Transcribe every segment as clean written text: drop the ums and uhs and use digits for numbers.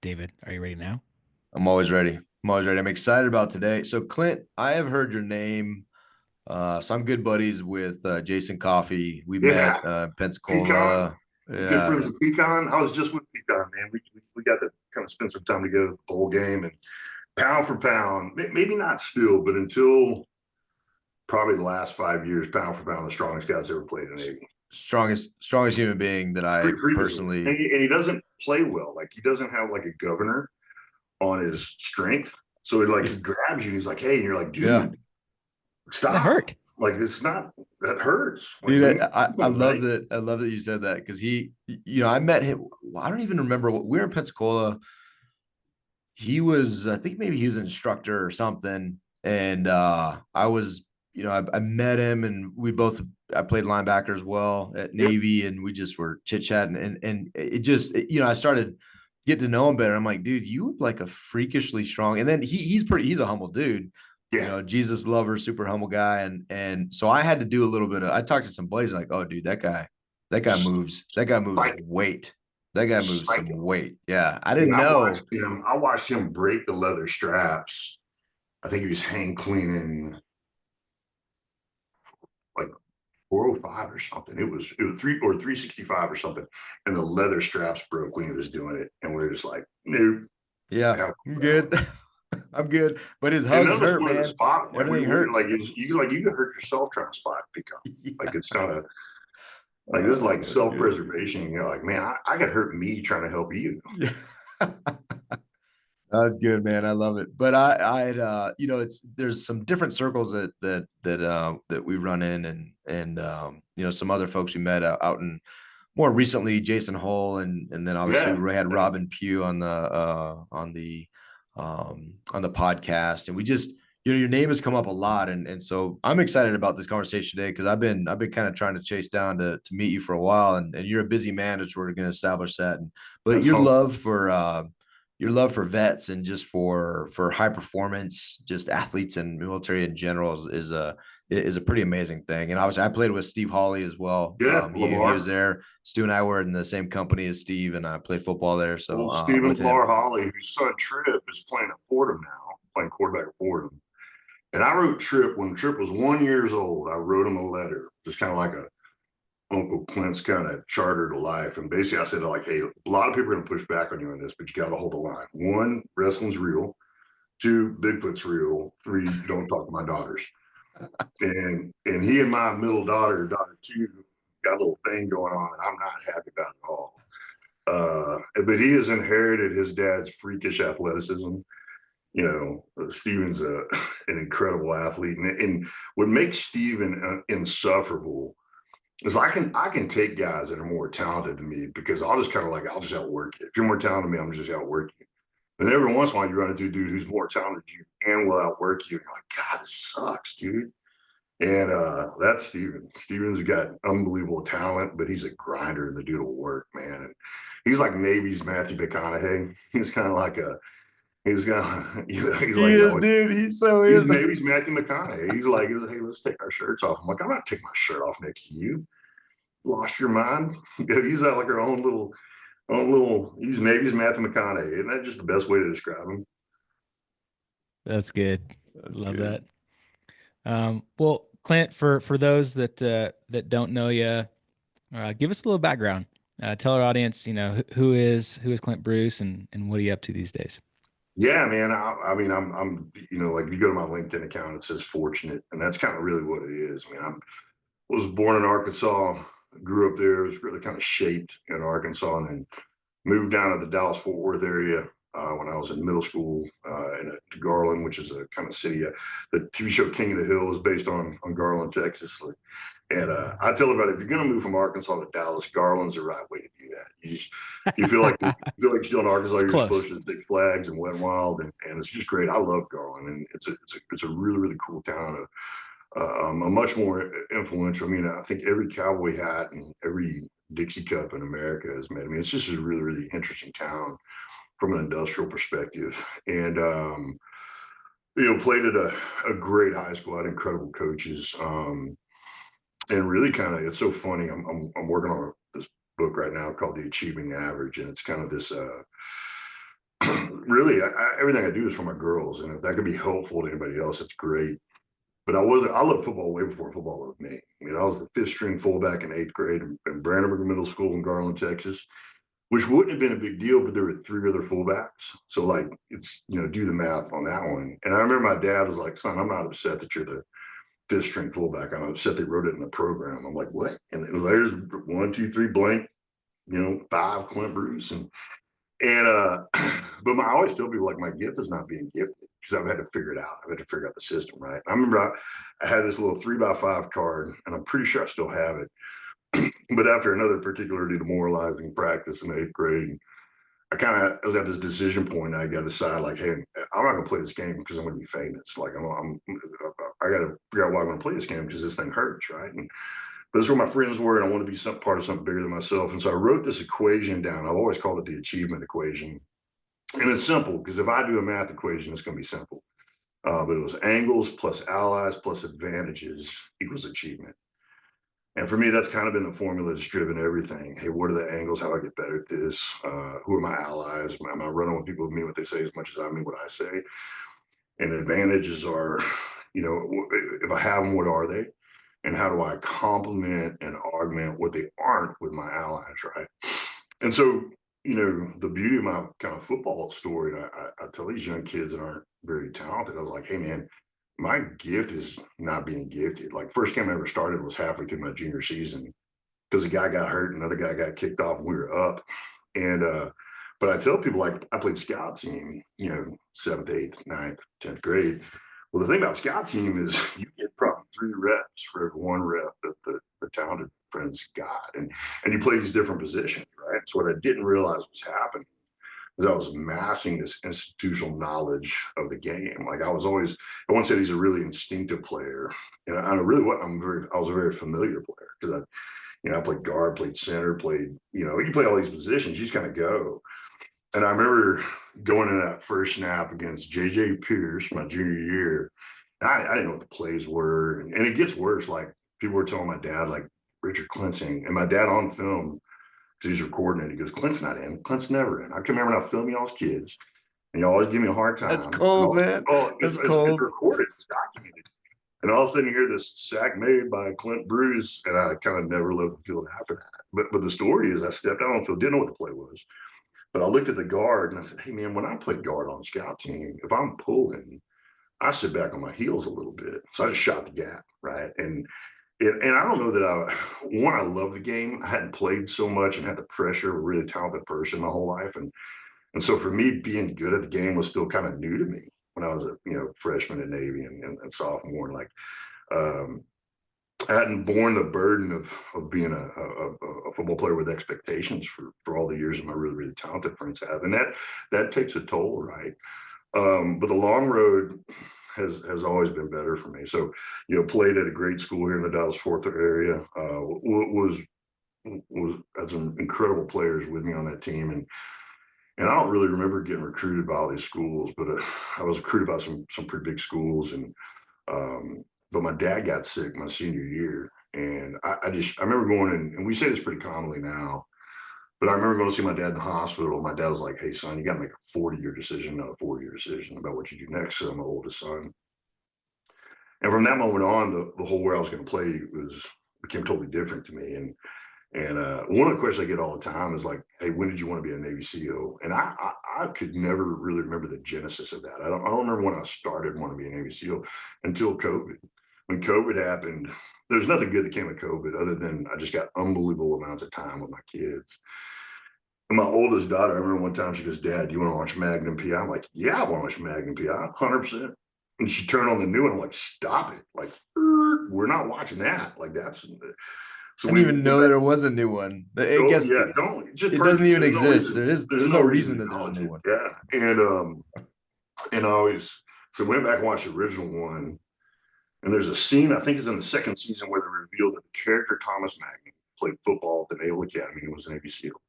David, are you ready now? I'm always ready. I'm always ready. I'm excited about today. So, Clint, I have heard your name. So I'm good buddies with Jason Coffey. We met Yeah, Pecan. Pensacola. Good Yeah, friends with Pecan. I was just with Pecan, man. We got to kind of spend some time together at the bowl game and pound for pound, maybe not still, but until probably the last 5 years, pound for pound, the strongest guys ever played in Navy. strongest human being that I Previously, and personally. he doesn't play well. Like he doesn't have like a governor on his strength. So he grabs you and he's like, "Hey," and you're like, Yeah, "Dude, That stop!" hurt. Like it's not that hurts. Like dude, lean I on, love right? that. I love that you said that because I met him. I don't even remember what we were in Pensacola. He was, I think maybe he was an instructor or something. And I was, I met him and I played linebacker as well at Yep. Navy and we just were chit chatting and it just, I started getting to know him better. I'm like, dude, you look like a freakishly strong. And then he's a humble dude, Yeah. Jesus lover, super humble guy. And so I had to do a little bit I talked to some buddies like, oh dude, that guy moves Psych. weight. That guy moves some Psych. weight. Yeah. I And didn't know. I watched him break the leather straps. I think he was hang cleaning like 405 or something. It was 365 or something. And the leather straps broke when he was doing it. And we are just like, nope. Yeah, I'm good. I'm good. But his And hugs none of us hurt, wanted to man. spot him. Like Everything hurts. you could hurt yourself trying to spot Peacock. Yeah. Like it's kind of like this is like That's good. self-preservation. You're like, man, I got hurt me trying to help you. Yeah. That's good, man. I love it. But I there's some different circles that we run in and some other folks we met out in more recently, Jason Hull and then obviously Yeah. we had Yeah. Robin Pugh on the podcast, and we just your name has come up a lot, and so I'm excited about this conversation today because I've been kind of trying to chase down to meet you for a while, and you're a busy man, which we're going to establish that, but That's home. Your love for vets and just for high performance, just athletes and military in general is a pretty amazing thing. And obviously, I played with Steve Hawley as well. Yeah. He was Lamar. there. Stu and I were in the same company as Steve, and I played football there. So Well, Stephen with him, Lamar Holly, whose son Trip is playing at Fordham now, playing quarterback at Fordham. And I wrote Trip when Trip was 1 year old. I wrote him a letter, just kind of like a Uncle Clint's kind of charter to life. And basically, I said, like, hey, a lot of people are going to push back on you on this, but you got to hold the line. One, wrestling's real. Two, Bigfoot's real. Three, don't talk to my daughters. And he and my middle daughter two, got a little thing going on, and I'm not happy about it at all. But he has inherited his dad's freakish athleticism. Steven's an incredible athlete, and what makes Steven insufferable is I can take guys that are more talented than me because I'll just outwork you. If you're more talented than me, I'm just outwork you. And every once in a while, you run into a dude who's more talented than you and will outwork you. And you're like, God, this sucks, dude. And that's Steven. Steven's got unbelievable talent, but he's a grinder, and the dude will work, man. And he's like Navy's Matthew McConaughey. He's kind of like he's got, he's he like, is, dude. He so he's is. Navy's Matthew McConaughey. He's like, hey, let's take our shirts off. I'm like, I'm not taking my shirt off next to you. Lost your mind? He's like our own little. He's Navy's Matthew McConaughey. Isn't that just the best way to describe him? That's good. That's Love good. that. Well, Clint, for those that don't know you, give us a little background. Tell our audience, who is Clint Bruce and what are you up to these days? Yeah, man. I mean, I'm, like if you go to my LinkedIn account, it says fortunate, and that's kind of really what it is. I mean, I was born in Arkansas, grew up there, was really kind of shaped in Arkansas, and then moved down to the Dallas Fort Worth area when I was in middle school to Garland, which is a kind of city. The TV show King of the Hill is based on Garland, Texas. And I tell everybody, if you're going to move from Arkansas to Dallas, Garland's the right way to do that. You feel like you're still in Arkansas. It's You're just close. close to Six Flags and Wet n Wild, and it's just great. I love Garland, and it's a really really cool town. A much more influential. I mean, I think every cowboy hat and every Dixie Cup in America is made. I mean, it's just a really really interesting town from an industrial perspective, and played at a great high school. Had incredible coaches. And really kind of it's so funny. I'm working on this book right now called The Achieving Average, and it's kind of this really, everything I do is for my girls, and if that could be helpful to anybody else, it's great. But I loved football way before football loved me. I mean, I was the fifth string fullback in eighth grade in Brandenburg Middle School in Garland, Texas, which wouldn't have been a big deal, but there were three other fullbacks. So like, it's, do the math on that one. And I remember my dad was like, son, I'm not upset that you're the fifth string fullback. I'm upset they wrote it in the program. I'm like, what? And there's 1, 2, 3 blank, 5 Clint Bruce. And but I always tell people like my gift is not being gifted because I've had to figure it out. I've had to figure out the system, right? I remember I had this little 3x5 card, and I'm pretty sure I still have it. But after another particularly demoralizing practice in eighth grade, I was at this decision point. I got to decide, like, hey, I'm not gonna play this game because I'm gonna be famous. Like, I got to figure out why I'm gonna play this game because this thing hurts, right? But that's where my friends were, and I want to be part of something bigger than myself. And so I wrote this equation down. I've always called it the achievement equation, and it's simple because if I do a math equation, it's gonna be simple. But it was angles plus allies plus advantages equals achievement. And for me, that's kind of been the formula that's driven everything. Hey, what are the angles? How do I get better at this? Who are my allies? Am I running with people who mean what they say as much as I mean what I say? And advantages are, if I have them, what are they? And how do I complement and augment what they aren't with my allies, right? And so, the beauty of my kind of football story, I tell these young kids that aren't very talented, I was like, hey, man, my gift is not being gifted. Like, first game I ever started was halfway through my junior season because a guy got hurt, another guy got kicked off, and we were up. And but I tell people, like, I played scout team, 7th, 8th, 9th, 10th grade. Well, the thing about scout team is you get probably 3 reps for every 1 rep that the talented friends got, and you play these different positions, right? So what I didn't realize was happening is I was amassing this institutional knowledge of the game. Like, I was always, I once said he's a really instinctive player, and I really what I was a very familiar player because I played guard, played center, played, you play all these positions, you just kind of go. And I remember going in that first snap against J.J. Pierce my junior year. I didn't know what the plays were. And it gets worse. Like, people were telling my dad, like, Richard Clinton, and my dad on film, because he's recording it, he goes, Clint's not in. Clint's never in. I can remember when I was filming y'all's kids, and y'all always give me a hard time. That's cold, man. That's cold. It's recorded. It's documented. And all of a sudden you hear this sack made by Clint Bruce, and I kind of never left the field after that. But the story is I stepped out on the field, didn't know what the play was. But I looked at the guard and I said, hey, man, when I played guard on the scout team, if I'm pulling, I sit back on my heels a little bit. So I just shot the gap, right? And I don't know that I love the game. I hadn't played so much and had the pressure of a really talented person my whole life. And so for me, being good at the game was still kind of new to me when I was a freshman at Navy and sophomore. And like, I hadn't borne the burden of being a football player with expectations for all the years that my really, really talented friends have. And that takes a toll, right? But the long road has always been better for me. So, played at a great school here in the Dallas-Fort Worth area, had some incredible players with me on that team. And I don't really remember getting recruited by all these schools, but I was recruited by some pretty big schools. And but my dad got sick my senior year, and I remember going in, and we say this pretty commonly now, but I remember going to see my dad in the hospital. My dad was like, "Hey, son, you got to make a 40-year decision, not a 4-year decision about what you do next." So I'm my oldest son, and from that moment on, the whole where I was going to play became totally different to me. And one of the questions I get all the time is like, "Hey, when did you want to be a Navy SEAL?" And I could never really remember the genesis of that. I don't remember when I started wanting to be a Navy SEAL until COVID. When COVID happened, there's nothing good that came of COVID other than I just got unbelievable amounts of time with my kids. And my oldest daughter, I remember one time she goes, "Dad, do you want to watch Magnum PI?" I'm like, "Yeah, I want to watch Magnum PI, 100%." And she turned on the new one. I'm like, "Stop it! Like, we're not watching that. Like, that's." So I didn't even know there was a new one. I guess it doesn't even exist. There's no reason that there's a new one. Yeah, and I always went back and watched the original one. And there's a scene, I think it's in the second season, where they revealed that the character Thomas Magnum played football at the Naval Academy and was a Navy SEAL.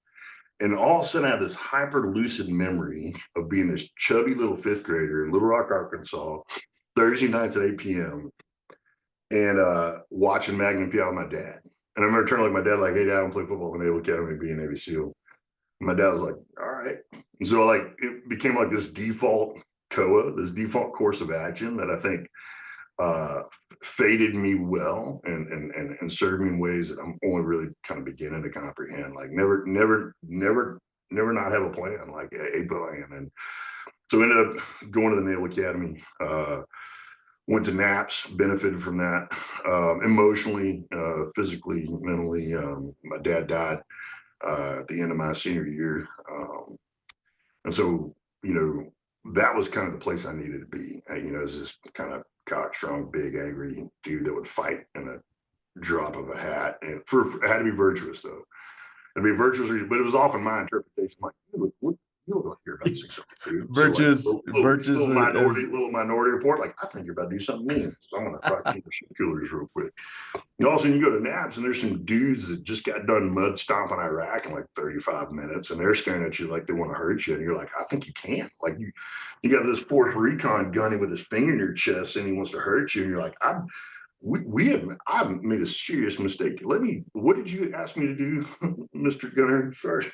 And all of a sudden, I have this hyper lucid memory of being this chubby little 5th grader in Little Rock, Arkansas, Thursday nights at 8 p.m. and watching Magnum PI with my dad. And I remember turning to my dad, like, "Hey, Dad, I'm playing football at the Naval Academy and being a Navy SEAL." And my dad was like, "All right." And so like it became like this default COA, this default course of action that I think fated me well and served me in ways that I'm only really kind of beginning to comprehend. Like never not have a plan, like a plan. And so ended up going to the Naval Academy, went to NAPS, benefited from that, emotionally, physically, mentally. My dad died at the end of my senior year. And so, you know, that was kind of the place I needed to be, as this kind of cockstrong, big, angry dude that would fight in a drop of a hat. And it had to be virtuous, though. It'd be virtuous, but it was often my interpretation. Like, you look like you're about 602. Virtuous, So like, virtuous little minority report. Like, I think you're about to do something mean. So I'm going to try to keep the coolers real quick. And all of a sudden you go to NAPS and there's some dudes that just got done mud stomping Iraq in like 35 minutes and they're staring at you like they want to hurt you. And you're like, I think you can. Like you got this fourth recon gunny with his finger in your chest and he wants to hurt you. And you're like, I've made a serious mistake. What did you ask me to do, Mr. Gunner? Sorry.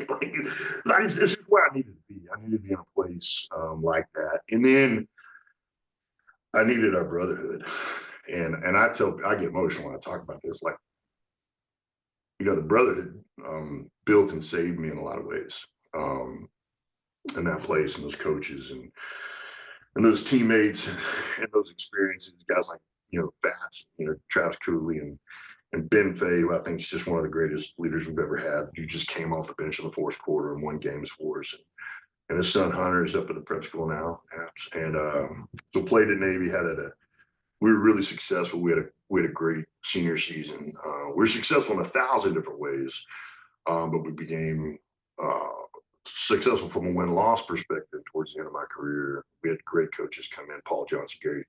This is where I needed to be. I needed to be in a place like that. And then I needed our brotherhood. And I get emotional when I talk about this. Like, the brotherhood built and saved me in a lot of ways. In that place and those coaches and those teammates and those experiences, guys like, Bats, Travis Cooley and Ben Fay, who I think is just one of the greatest leaders we've ever had. You just came off the bench in the fourth quarter and won games for us. And his son Hunter is up at the prep school now. And so played at Navy, we were really successful. We had a great senior season. We were successful in 1,000 different ways, but we became successful from a win-loss perspective towards the end of my career. We had great coaches come in: Paul Johnson, Gary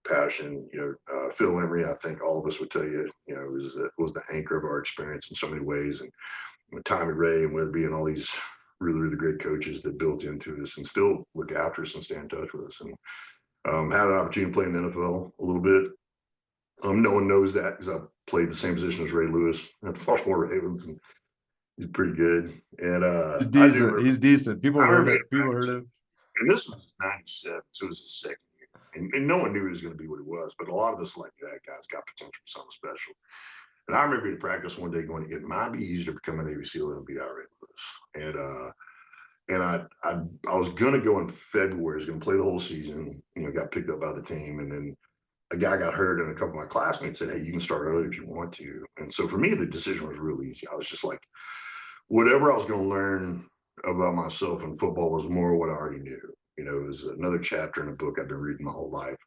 Passion, Phil Emery. I think all of us would tell you, was the anchor of our experience in so many ways. And Tommy Ray and Weatherby and all these really, really great coaches that built into us and still look after us and stay in touch with us. And had an opportunity to play in the NFL a little bit. No one knows that because I played the same position as Ray Lewis at the Baltimore Ravens, and he's pretty good. And he's decent. He's decent. People heard it. People heard it. And this was '97, so it was his second year, and no one knew he was going to be what he was. But a lot of us like that guy's got potential for something special. And I remember in practice one day going, it might be easier to become a Navy SEAL than be our Ray Lewis. And I was going to go in February. I was going to play the whole season. Got picked up by the team, and then a guy got hurt, and a couple of my classmates said, "Hey, you can start early if you want to." And so for me, the decision was real easy. I was just like, whatever I was going to learn about myself in football was more what I already knew. It was another chapter in a book I've been reading my whole life,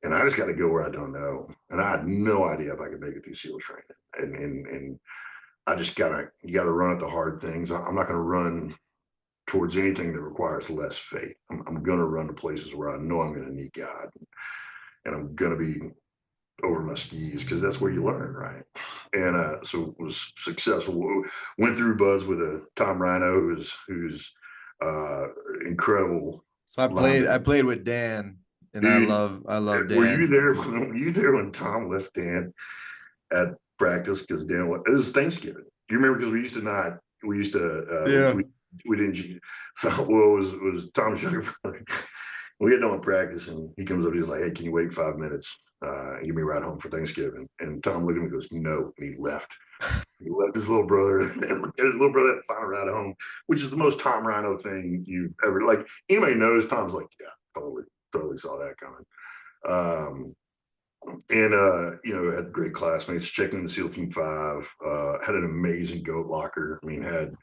and I just got to go where I don't know. And I had no idea if I could make it through SEAL training. And I just you gotta run at the hard things. I'm not going to run towards anything that requires less faith. I'm going to run to places where I know I'm going to need God, and I'm going to be over my skis because that's where you learn, right? And so it was successful. Went through Buzz with a Tom Rhino, who's incredible. So I played with Dan, and dude, I love Dan. Were you there when Tom left Dan at practice because Dan? It was Thanksgiving. Do you remember? Because we used to yeah. We didn't. So well, it was Tom's younger brother. We get done with practice, and he comes up. He's like, "Hey, can you wait 5 minutes and give me a ride home for Thanksgiving?" And Tom looked at me and goes, "No," and he left. He left his little brother, and his little brother had to find a ride home, which is the most Tom Rhino thing you've ever. Like, anybody knows Tom's like, yeah, totally saw that coming. And had great classmates. Checking in the SEAL Team 5. Had an amazing goat locker. I mean, had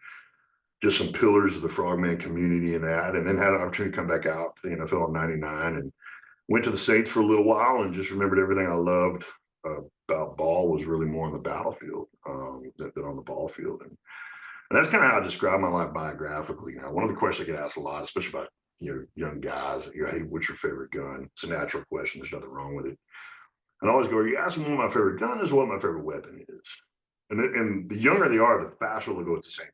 just some pillars of the frogman community in that, and then had an opportunity to come back out to the NFL in '99 and went to the Saints for a little while and just remembered everything I loved about ball was really more on the battlefield than on the ball field. And that's kind of how I describe my life biographically. Now, one of the questions I get asked a lot, especially about young guys, hey, what's your favorite gun? It's a natural question. There's nothing wrong with it. And I always go, are you asking what my favorite gun is or what my favorite weapon is? And the younger they are, the faster they'll go, it's the same thing.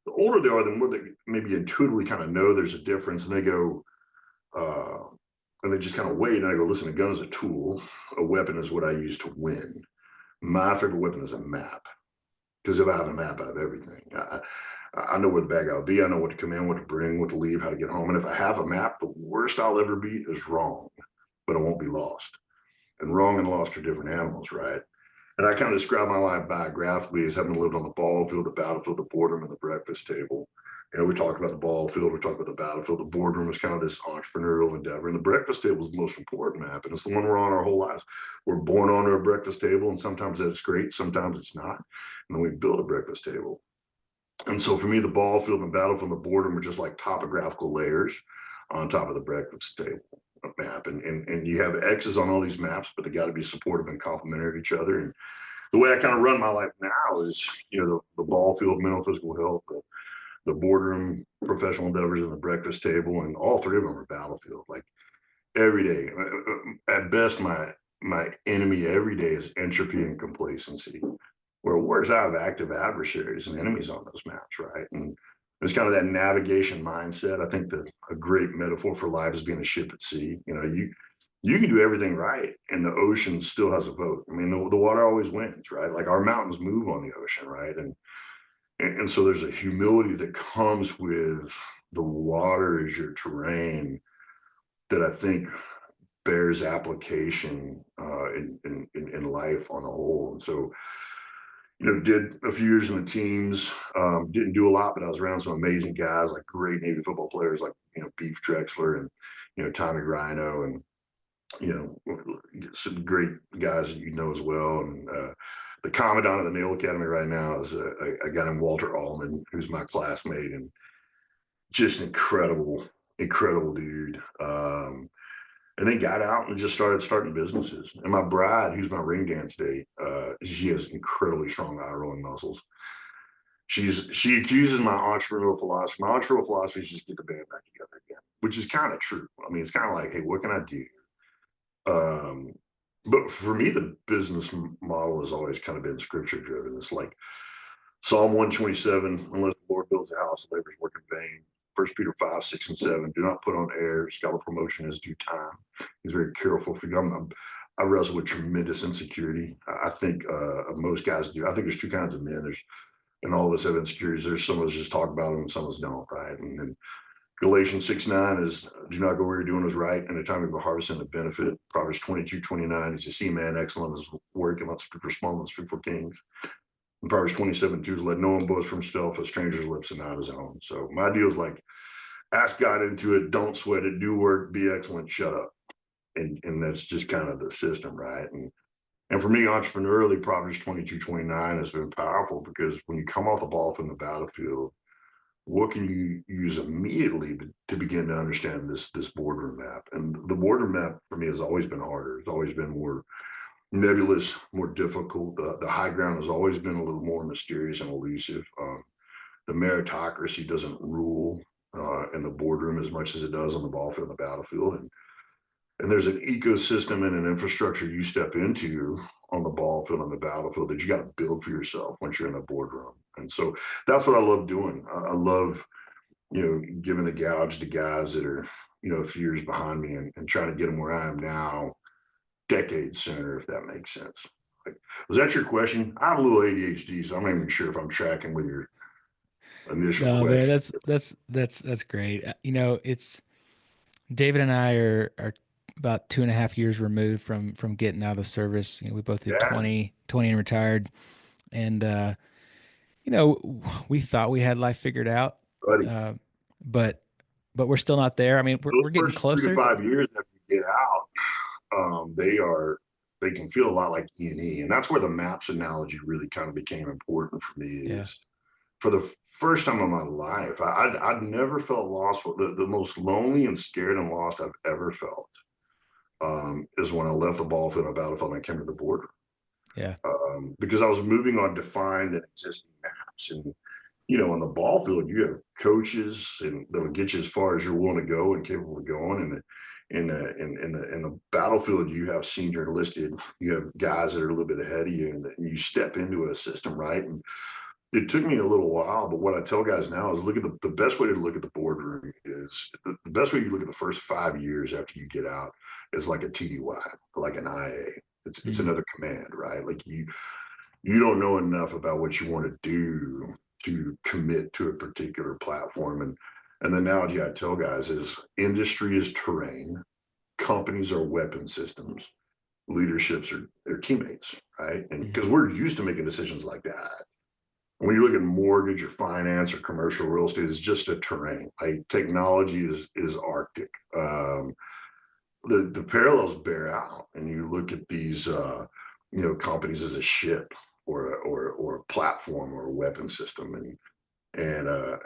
The older they are, the more they maybe intuitively kind of know there's a difference, and they go, and they just kind of wait. And I go, listen, a gun is a tool. A weapon is what I use to win. My favorite weapon is a map. Because if I have a map, I have everything. I know where the bad guy will be. I know what to come in, what to bring, what to leave, how to get home. And if I have a map, the worst I'll ever be is wrong, but I won't be lost. And wrong and lost are different animals, right? And I kind of describe my life biographically as having lived on the ball field, the battlefield, the boardroom, and the breakfast table. We talked about the ball field, we talked about the battlefield. The boardroom is kind of this entrepreneurial endeavor, and the breakfast table is the most important map, and it's the one we're on our whole lives. We're born onto a breakfast table, and sometimes that's great, sometimes it's not. And then we build a breakfast table. And so for me, the ball field and the battlefield and the boardroom are just like topographical layers on top of the breakfast table map. And you have X's on all these maps, but they got to be supportive and complementary to each other. And the way I kind of run my life now is, the ball field, mental, physical health, the boardroom, professional endeavors, and the breakfast table, and all three of them are battlefield. Like every day, at best, my enemy every day is entropy and complacency. Where wars out of active adversaries and enemies on those maps, right? And it's kind of that navigation mindset. I think that a great metaphor for life is being a ship at sea. You can do everything right, and the ocean still has a vote. I mean, the water always wins, right? Like our mountains move on the ocean, right? And so there's a humility that comes with the water as your terrain that I think bears application in life on the whole. And so, did a few years in the teams, didn't do a lot, but I was around some amazing guys, like great Navy football players, like, Beef Drexler and, Tommy Rhino, and, some great guys that as well. And the commandant of the Naval Academy right now is a guy named Walter Allman, who's my classmate, and just an incredible dude. And then got out and just starting businesses. And my bride, who's my ring dance date, she has incredibly strong eye rolling muscles. She accuses my entrepreneurial philosophy. My entrepreneurial philosophy is just get the band back together again, which is kind of true. I mean, it's kind of like, hey, what can I do? But for me, the business model has always kind of been scripture driven. It's like Psalm 127, unless the Lord builds a house, labors work in vain. 1 Peter 5, 6, and 7. Do not put on airs. Scholar promotion is due time. He's very careful for you. I wrestle with tremendous insecurity. I think most guys do. I think there's two kinds of men. And all of us have insecurities. There's some of us just talk about them and some of us don't, right? And then Galatians 6:9 is do not go where you're doing is right, and the time of harvesting the benefit. Proverbs 22:29 is you see man excellent in his work and not speak for small and speak for kings. And Proverbs 27:2 is let no one boast for himself, a stranger's lips and not his own. So my deal is like, ask God into it, don't sweat it, do work, be excellent, shut up. And that's just kind of the system, right? And for me, entrepreneurially, Proverbs 22:29 has been powerful because when you come off the ball from the battlefield, what can you use immediately to begin to understand this boardroom map? And the boardroom map for me has always been harder. It's always been more nebulous, more difficult. The high ground has always been a little more mysterious and elusive. The meritocracy doesn't rule in the boardroom as much as it does on the ball field and the battlefield. And there's an ecosystem and an infrastructure you step into on the ball field and the battlefield that you got to build for yourself once you're in the boardroom. And so that's what I love doing. I love, giving the gouge to guys that are, a few years behind me and trying to get them where I am now, decades sooner, if that makes sense. Like, was that your question? I have a little ADHD, so I'm not even sure if I'm tracking with your initial No, man, question. that's great. It's David and I are about 2.5 years removed from getting out of the service. We both did Yeah, 20 and retired. And we thought we had life figured out. buddy. Uh, but we're still not there. I mean, Those we're getting first three to closer. 5 years after you get out, they can feel a lot like E&E. And that's where the maps analogy really kind of became important for me Yeah. is for the first time in my life, I'd never felt lost. The most lonely and scared and lost I've ever felt is when I left the ball field and battlefield and I came to the border. Yeah. Because I was moving on defined and existing maps. And, on the ball field, you have coaches and that'll get you as far as you're willing to go and capable of going. And in the battlefield, you have senior enlisted, you have guys that are a little bit ahead of you, and you step into a system, right? And it took me a little while, but what I tell guys now is look at the best way to look at the boardroom is the best way you look at the first 5 years after you get out is like a TDY, like an IA. It's Mm. another command, right? Like you don't know enough about what you want to do to commit to a particular platform. And the analogy I tell guys is industry is terrain, companies are weapon systems, leaderships are teammates, right? And Mhm. because we're used to making decisions like that. When you look at mortgage or finance or commercial real estate, it's just a terrain. Like technology is Arctic. The parallels bear out, and you look at these companies as a ship or a platform or a weapon system, and uh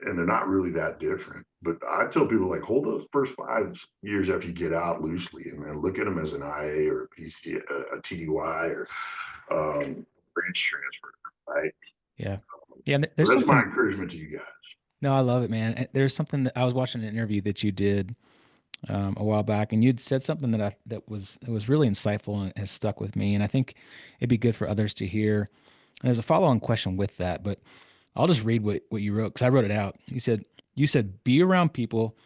and they're not really that different. But I tell people, like, hold those first 5 years after you get out loosely, and look at them as an IA or a PC, a TDY or branch transfer, right? Yeah. Yeah. So There's that's my something. encouragement to you guys. No, I love it, man. There's something that I was watching an interview that you did a while back, and you'd said something that was really insightful and has stuck with me, and I think it'd be good for others to hear. And there's a follow-on question with that, but I'll just read what you wrote because I wrote it out. You said be around people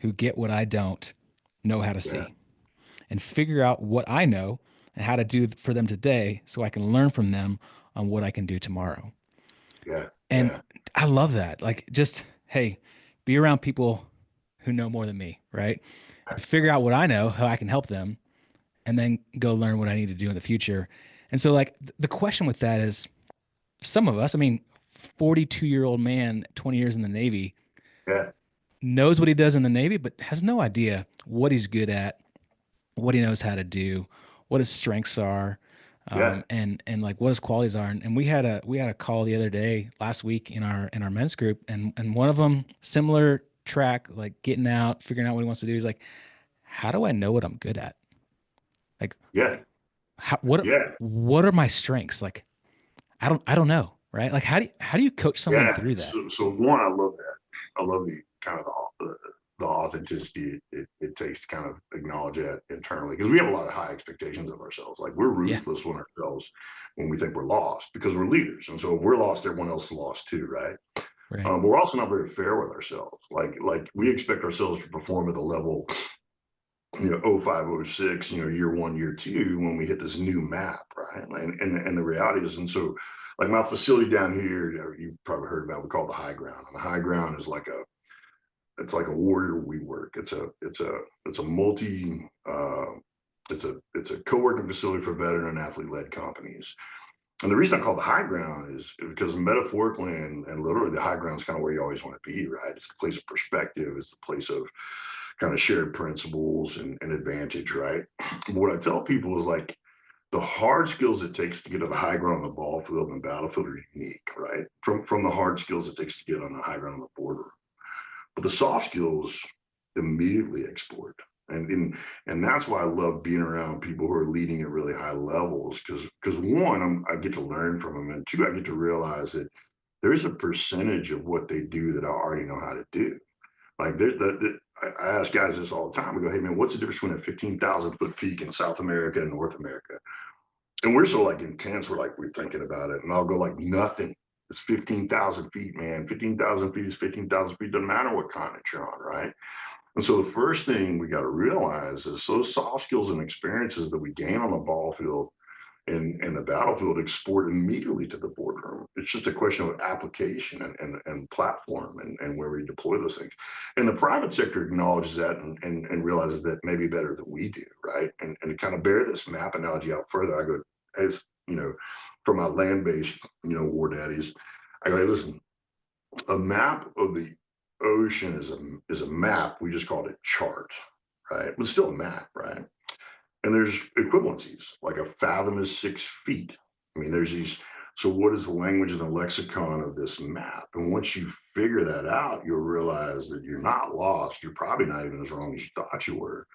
who get what I don't know how to Yeah, see, and figure out what I know and how to do for them today, so I can learn from them on what I can do tomorrow. yeah, And yeah, I love that. Like, just, hey, be around people who know more than me, right? And figure out what I know, how I can help them, and then go learn what I need to do in the future. And so, like, the question with that is some of us, I mean, 42-year-old man, 20 years in the Navy, yeah, knows what he does in the Navy, but has no idea what he's good at, what he knows how to do, what his strengths are, yeah, and like what his qualities are. And we had a call the other day, last week, in our men's group, and one of them, similar track, like getting out, figuring out what he wants to do. He's like, how do I know what I'm good at? Like, yeah, how, what yeah, what are my strengths? Like, I don't know, right? Like, how do you coach someone yeah. through that? So one, I love that. I love the kind of the authenticity it takes to kind of acknowledge that internally, because we have a lot of high expectations of ourselves. Like, we're Yeah, ruthless on ourselves when we think we're lost because we're leaders, and so if we're lost, everyone else is lost too, right? right. But we're also not very fair with ourselves. Like we expect ourselves to perform at the level, 05, 06, year one, year two, when we hit this new map, right? And the reality is, and so, like, my facility down here, you probably heard about, we call it the high ground. And the high ground is like it's like a warrior we work. It's a multi it's a co-working facility for veteran and athlete led companies. And the reason I call it the high ground is because metaphorically and literally, the high ground is kind of where you always want to be, right? It's the place of perspective. It's the place of kind of shared principles and advantage, right? But what I tell people is, like, the hard skills it takes to get to the high ground on the ball field and battlefield are unique, right? From the hard skills it takes to get on the high ground on the border. But the soft skills immediately export. And that's why I love being around people who are leading at really high levels, because one, I get to learn from them, and two, I get to realize that there's a percentage of what they do that I already know how to do. Like, I ask guys this all the time. We go, hey man, what's the difference between a 15,000 foot peak in South America and North America? And we're so, like, intense. We're thinking about it, and I'll go, like, nothing. It's 15,000 feet, man. 15,000 feet is 15,000 feet. Doesn't matter what continent you're on, right? And so the first thing we got to realize is those soft skills and experiences that we gain on the ball field and the battlefield export immediately to the boardroom. It's just a question of application and platform and where we deploy those things. And the private sector acknowledges that and realizes that maybe better than we do, right? And to kind of bear this map analogy out further, I go, as from my land-based, war daddies, I go, hey, listen, a map of the ocean is a map. We just called it chart, right? But it's still a map, right? And there's equivalencies, like a fathom is 6 feet. I mean, there's these. So, what is the language and the lexicon of this map? And once you figure that out, you'll realize that you're not lost. You're probably not even as wrong as you thought you were.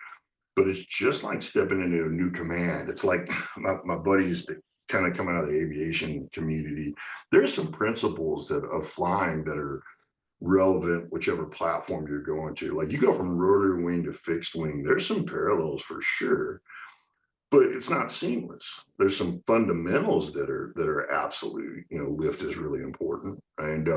But it's just like stepping into a new command. It's like my buddies that kind of come out of the aviation community. There's some principles of flying that are relevant, whichever platform you're going to. Like, you go from rotor wing to fixed wing, there's some parallels for sure, but it's not seamless. There's some fundamentals that are absolute. Lift is really important, and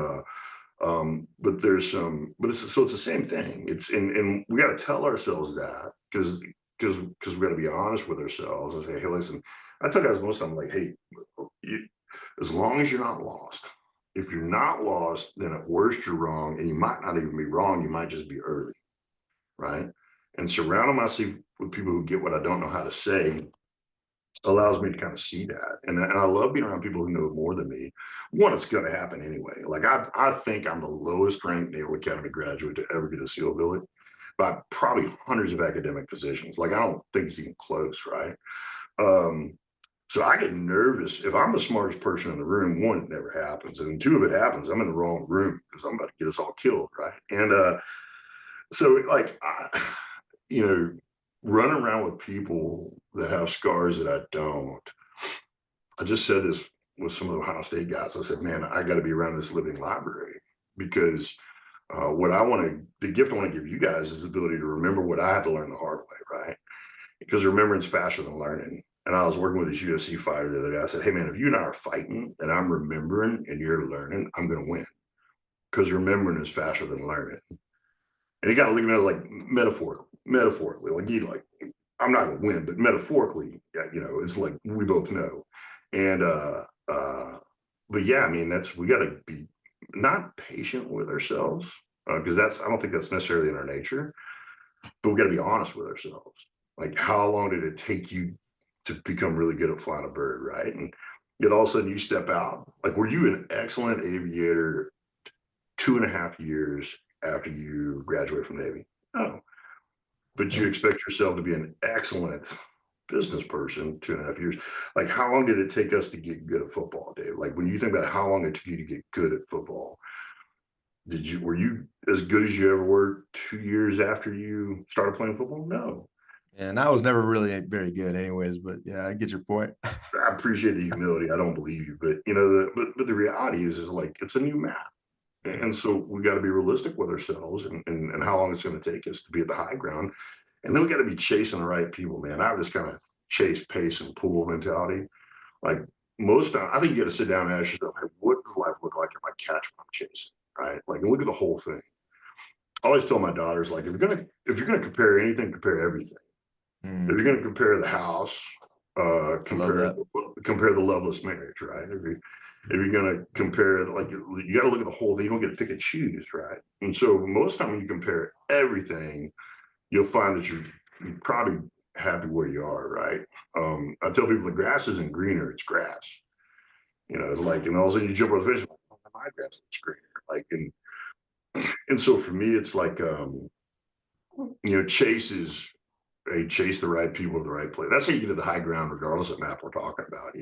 but there's some, but it's the same thing. And we got to tell ourselves that, because we got to be honest with ourselves and say, hey, listen. I tell guys most of them, like, hey, as long as you're not lost. If you're not lost, then at worst you're wrong, and you might not even be wrong. You might just be early, right? And surrounding myself with people who get what I don't know how to say allows me to kind of see that. And I love being around people who know more than me. One, it's going to happen anyway. Like I think I'm the lowest ranked Naval Academy graduate to ever get a SEAL billet by probably hundreds of academic positions. Like I don't think it's even close, right? Um, so I get nervous if I'm the smartest person in the room. One, it never happens, and two, if it happens, I'm in the wrong room because I'm about to get us all killed, right? And so like you know, running around with people that have scars that I don't. I just said this with some of the Ohio State guys. I said, man, I got to be around this living library because what I want to, the gift I want to give you guys is the ability to remember what I had to learn the hard way, right? Because remembrance is faster than learning. And I was working with this UFC fighter the other day. I said, hey, man, if you and I are fighting and I'm remembering and you're learning, I'm going to win because remembering is faster than learning. And he got to look at me like metaphorically, like I'm not going to win, but metaphorically, you know, it's like we both know. And, but yeah, I mean, we got to be not patient with ourselves because I don't think that's necessarily in our nature, but we got to be honest with ourselves. Like, how long did it take you to become really good at flying a bird, right? And yet all of a sudden you step out. Like, were you an excellent aviator 2.5 years after you graduate from Navy? No. But you expect yourself to be an excellent business person 2.5 years. Like, how long did it take us to get good at football, Dave? Like, when you think about how long it took you to get good at football, were you as good as you ever were 2 years after you started playing football? No. And I was never really very good anyways, but yeah, I get your point. I appreciate the humility. I don't believe you, but you know, but the reality is like it's a new map. And so we got to be realistic with ourselves and how long it's going to take us to be at the high ground. And then we got to be chasing the right people, man. I have this kind of chase, pace, and pull mentality. Like most time, I think you got to sit down and ask yourself, hey, what does life look like if I catch what I'm chasing? Right? Like, look at the whole thing. I always tell my daughters, like, if you're gonna compare anything, compare everything. If you're gonna compare the house, compare the loveless marriage, right? If you're gonna compare, like, you got to look at the whole thing. You don't get to pick and choose, right? And so most time when you compare everything, you'll find that you're probably happy where you are, right? I tell people the grass isn't greener; it's grass. You know, it's like, and all of a sudden you jump over the fence, oh, my grass is greener. Like, and so for me, it's like, you know, chase the right people to the right place. That's how you get to the high ground, regardless of map we're talking about.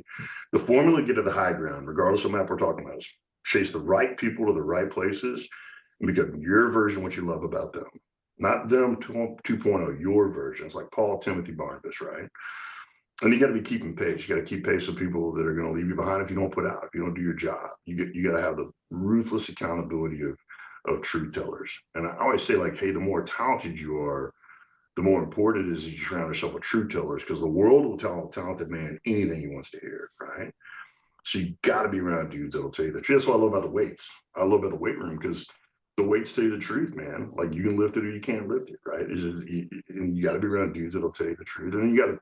The formula to get to the high ground, regardless of map we're talking about, is chase the right people to the right places and become your version, what you love about them. Not them 2.0, your version. It's like Paul, Timothy, Barnabas, right? And you got to be keeping pace. You got to keep pace with people that are going to leave you behind if you don't put out, if you don't do your job. You got to have the ruthless accountability of truth tellers. And I always say, like, hey, the more talented you are, the more important it is that you surround yourself with truth tellers, because the world will tell a talented man anything he wants to hear, right? So you got to be around dudes that'll tell you the truth. That's what I love about the weights. I love about the weight room because the weights tell you the truth, man. Like, you can lift it or you can't lift it, right? And you got to be around dudes that'll tell you the truth. And then you got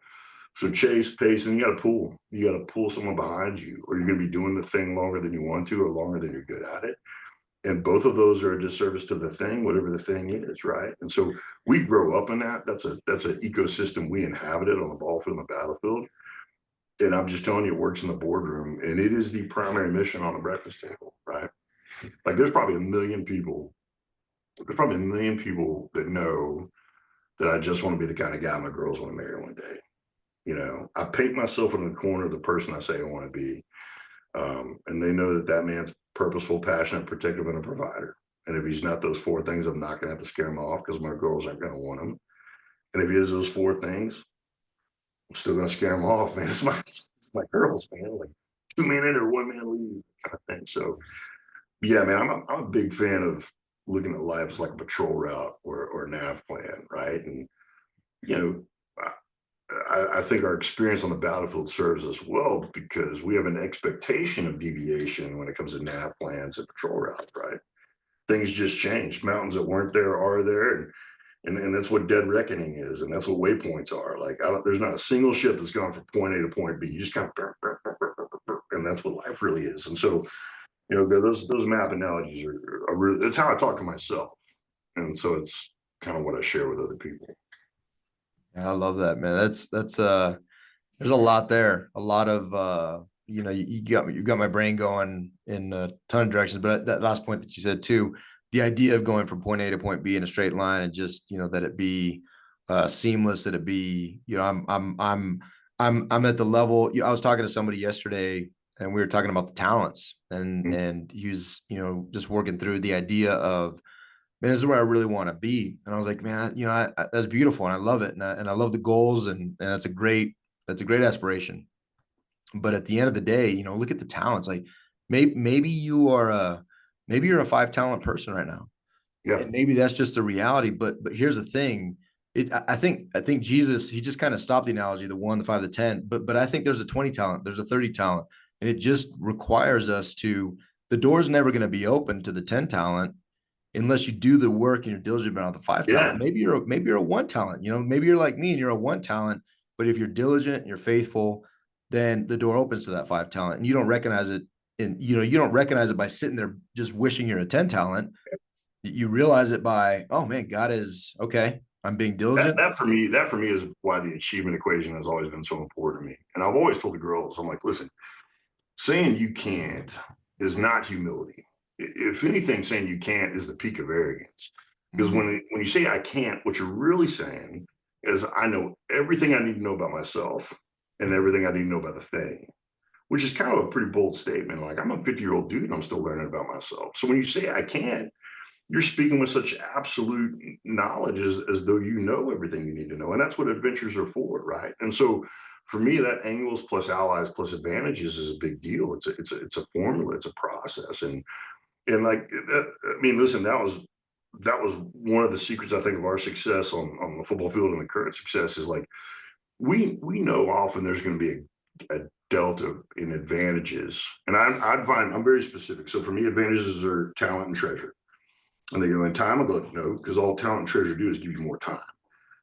to chase, pace, and you got to pull. You got to pull someone behind you, or you're going to be doing the thing longer than you want to, or longer than you're good at it. And both of those are a disservice to the thing, whatever the thing is, right? And so we grow up in that. That's an ecosystem we inhabited on the ball field and the battlefield. And I'm just telling you, it works in the boardroom, and it is the primary mission on the breakfast table, right? Like, there's probably a million people that know that I just want to be the kind of guy my girls want to marry one day. You know, I paint myself in the corner of the person I say I want to be. And they know that man's purposeful, passionate, protective, and a provider. And if he's not those four things, I'm not going to have to scare him off because my girls aren't going to want him. And if he is those four things, I'm still going to scare him off, man. It's my girls, man. Like, 2 men in or 1 man leave kind of thing. So, yeah, man, I'm a big fan of looking at life as like a patrol route or a nav plan, right? And, you know, I think our experience on the battlefield serves us well because we have an expectation of deviation when it comes to nav plans and patrol routes, right? Things just change. Mountains that weren't there are there, and that's what dead reckoning is, and that's what waypoints are. Like, there's not a single ship that's gone from point A to point B. You just kind of, and that's what life really is. And so, those map analogies are really, that's how I talk to myself. And so it's kind of what I share with other people. Yeah, I love that, man. There's a lot there, a lot of you got my brain going in a ton of directions. But that last point that you said too, the idea of going from point A to point B in a straight line, and just that it be seamless, that it be I'm at the level. I was talking to somebody yesterday, and we were talking about the talents, and he was just working through the idea of, man, this is where I really want to be. And I was like, man, that's beautiful, and I love it, and I love the goals, and that's a great aspiration. But at the end of the day, look at the talents. Like maybe you're a 5 talent person right now. Yeah. And maybe that's just the reality. But here's the thing. I think Jesus, he just kind of stopped the analogy, the 1, the 5, the 10. But I think there's a 20 talent, there's a 30 talent. And it just requires us the door's never going to be open to the 10 talent unless you do the work and you're diligent about the 5 talent. Maybe you're a 1 talent, maybe you're like me and you're a 1 talent, but if you're diligent and you're faithful, then the door opens to that 5 talent, and you don't recognize it. And you don't recognize it by sitting there just wishing you're a 10 talent. You realize it by, oh man, God is okay. I'm being diligent. That for me is why the achievement equation has always been so important to me. And I've always told the girls, I'm like, listen, saying you can't is not humility. If anything, saying you can't is the peak of arrogance. Because when you say I can't, what you're really saying is I know everything I need to know about myself and everything I need to know about the thing, which is kind of a pretty bold statement. Like, I'm a 50-year-old dude and I'm still learning about myself. So when you say I can't, you're speaking with such absolute knowledge as though you know everything you need to know. And that's what adventures are for, right? And so for me, that angles plus allies plus advantages is a big deal. It's a formula, it's a process. And like, I mean, listen, that was one of the secrets, I think, of our success on the football field, and the current success is like, we know often there's going to be a delta in advantages. And I'd find, I'm very specific. So for me, advantages are talent and treasure. And they go, in time, I go, no, because all talent and treasure do is give you more time.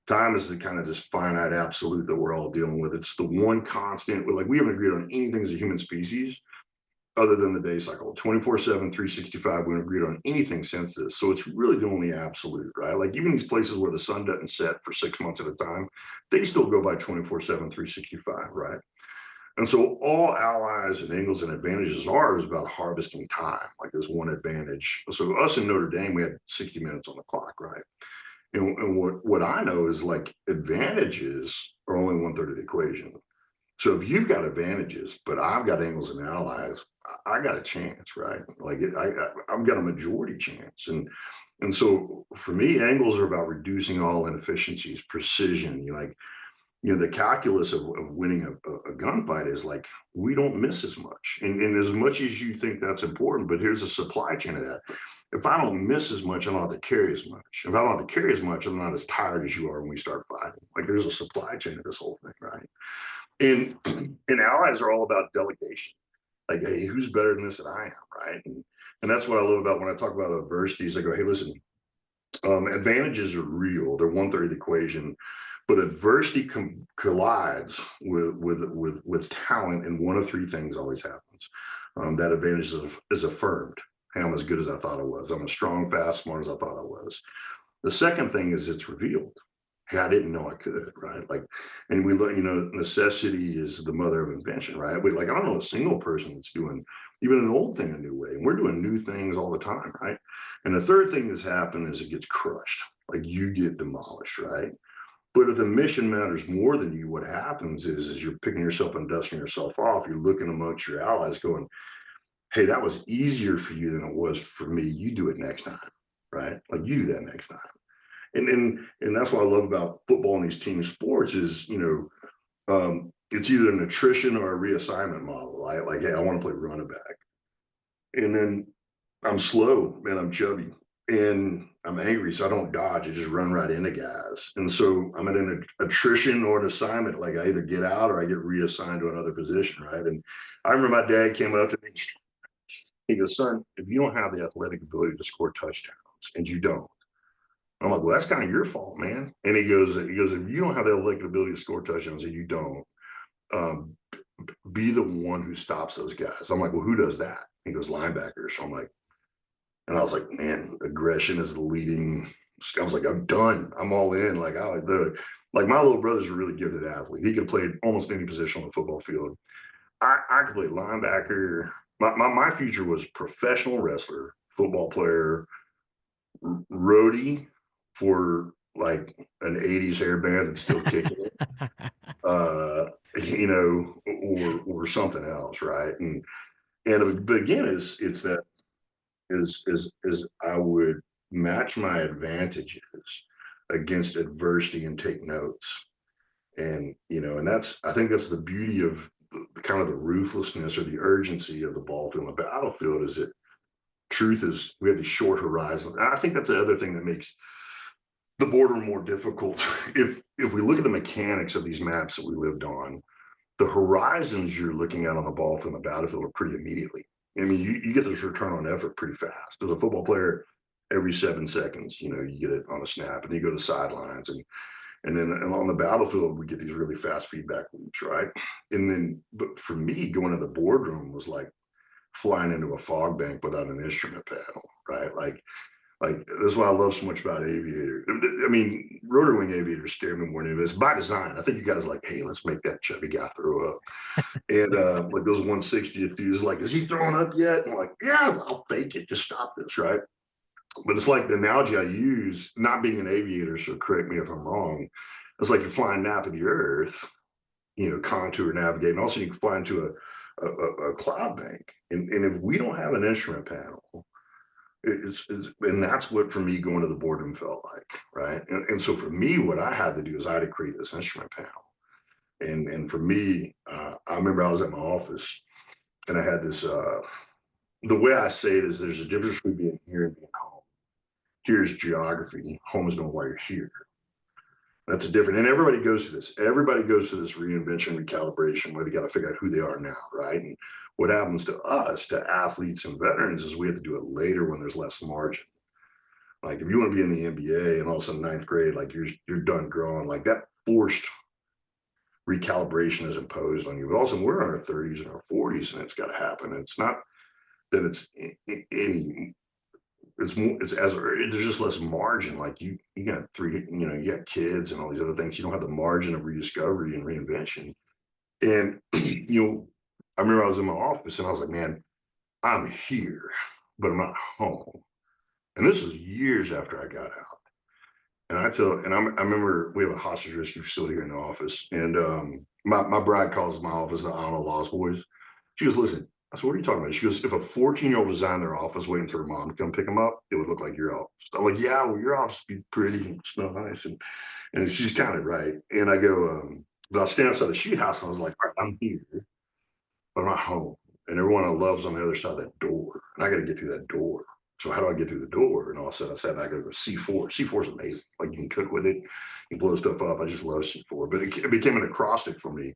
Time is the kind of this finite absolute that we're all dealing with. It's the one constant. Like, we haven't agreed on anything as a human species other than the day cycle. 24/7, 365, we haven't agreed on anything since this. So it's really the only absolute, right? Like, even these places where the sun doesn't set for 6 months at a time, they still go by 24/7, 365, right? And so all allies and angles and advantages are is about harvesting time, like this one advantage. So us in Notre Dame, we had 60 minutes on the clock, right? And what I know is, like, advantages are only 1/3 of the equation. So if you've got advantages, but I've got angles and allies, I got a chance, right? Like, I've got a majority chance. And so for me, angles are about reducing all inefficiencies, precision. The calculus of winning a gunfight is like, we don't miss as much. And as much as you think that's important, but here's a supply chain of that. If I don't miss as much, I don't have to carry as much. If I don't have to carry as much, I'm not as tired as you are when we start fighting. Like, there's a supply chain of this whole thing, right? And allies are all about delegation. Like, hey, who's better than this than I am, right? And that's what I love about when I talk about adversities. I go, hey, listen, advantages are real. They're 1/3 of the equation, but adversity collides with talent, and one of 3 things always happens. That advantage is affirmed. Hey, I'm as good as I thought I was. I'm as strong, fast, smart as I thought I was. The second thing is it's revealed. Hey, I didn't know I could, right? Like, and we learn, necessity is the mother of invention, right? I don't know a single person that's doing even an old thing a new way. And we're doing new things all the time, right? And the third thing that's happened is it gets crushed. Like, you get demolished, right? But if the mission matters more than you, what happens is you're picking yourself and dusting yourself off. You're looking amongst your allies going, hey, that was easier for you than it was for me. You do it next time, right? Like, you do that next time. And that's what I love about football and these team sports is, it's either an attrition or a reassignment model, right? Like, hey, I want to play running back. And then I'm slow and I'm chubby and I'm angry, so I don't dodge. I just run right into guys. And so I'm at an attrition or an assignment. Like, I either get out or I get reassigned to another position, right? And I remember my dad came up to me. He goes, son, if you don't have the athletic ability to score touchdowns, and you don't, I'm like, well, that's kind of your fault, man. And he goes, if you don't have the athletic ability to score touchdowns and you don't, be the one who stops those guys. I'm like, well, who does that? He goes, linebackers. So I'm like, and I was like, man, aggression is the leading. I was like, I'm done. I'm all in. Like, like my little brother's a really gifted athlete. He could have played almost any position on the football field. I could play linebacker. My future was professional wrestler, football player, roadie for like an 80s hair band that's still kicking it. You know, or something else, right? But again, it's that is I would match my advantages against adversity and take notes. And you know, and I think that's the beauty of the kind of the ruthlessness or the urgency of the ball field and the battlefield is that truth is we have these short horizons. And I think that's the other thing that makes the boardroom more difficult. If we look at the mechanics of these maps that we lived on, the horizons you're looking at on the ball field and the battlefield are pretty immediately. I mean, you get this return on effort pretty fast. As a football player, every 7 seconds, you know, you get it on a snap, and you go to sidelines, and then on the battlefield, we get these really fast feedback loops, right? And then, but for me, going to the boardroom was like flying into a fog bank without an instrument panel, right? Like that's why I love so much about aviator. I mean, rotor wing aviators scare me more than this by design. I think you guys are like, hey, let's make that chubby guy throw up. And like those 160th dudes, like, is he throwing up yet? And I'm like, yeah, I'll fake it. Just stop this, right? But it's like the analogy I use, not being an aviator, so correct me if I'm wrong. It's like you're flying nap of the earth, you know, contour navigate, and also you can fly into a cloud bank. And if we don't have an instrument panel, and that's what for me going to the boardroom felt like, right? And so for me, what I had to do is I had to create this instrument panel. And for me, I remember I was at my office and I had this. The way I say it is, there's a difference between being here and being home. Here's geography. Home is knowing why you're here. That's a different, and everybody goes through this. Everybody goes through this reinvention, recalibration, where they got to figure out who they are now, right? And what happens to us, to athletes and veterans, is we have to do it later when there's less margin. Like if you want to be in the NBA and all of a sudden ninth grade, like you're done growing, like that forced recalibration is imposed on you. But also we're in our 30s and our 40s, and it's got to happen. And it's not that it's any it's more it's as there's just less margin. Like you got three, you know, you got kids and all these other things. You don't have the margin of rediscovery and reinvention. And you know, I remember I was in my office and I was like, man, I'm here, but I'm not home. And this was years after I got out. And I remember we have a hostage rescue facility here in the office, and my bride calls my office the Honor Lost Boys. She goes, listen. I said, what are you talking about? She goes, if a 14-year-old was in their office waiting for her mom to come pick them up, it would look like your office. I'm like, yeah, well, your office would be pretty and smell nice. And she's kind of right. And I go, but I stand outside the sheet house and I was like, all right, I'm here, but I'm not home. And everyone I love is on the other side of that door. And I got to get through that door. So how do I get through the door? And all of a sudden I said, I got to go C4. C4 is amazing. Like you can cook with it, you blow stuff up. I just love C4. But it became an acrostic for me.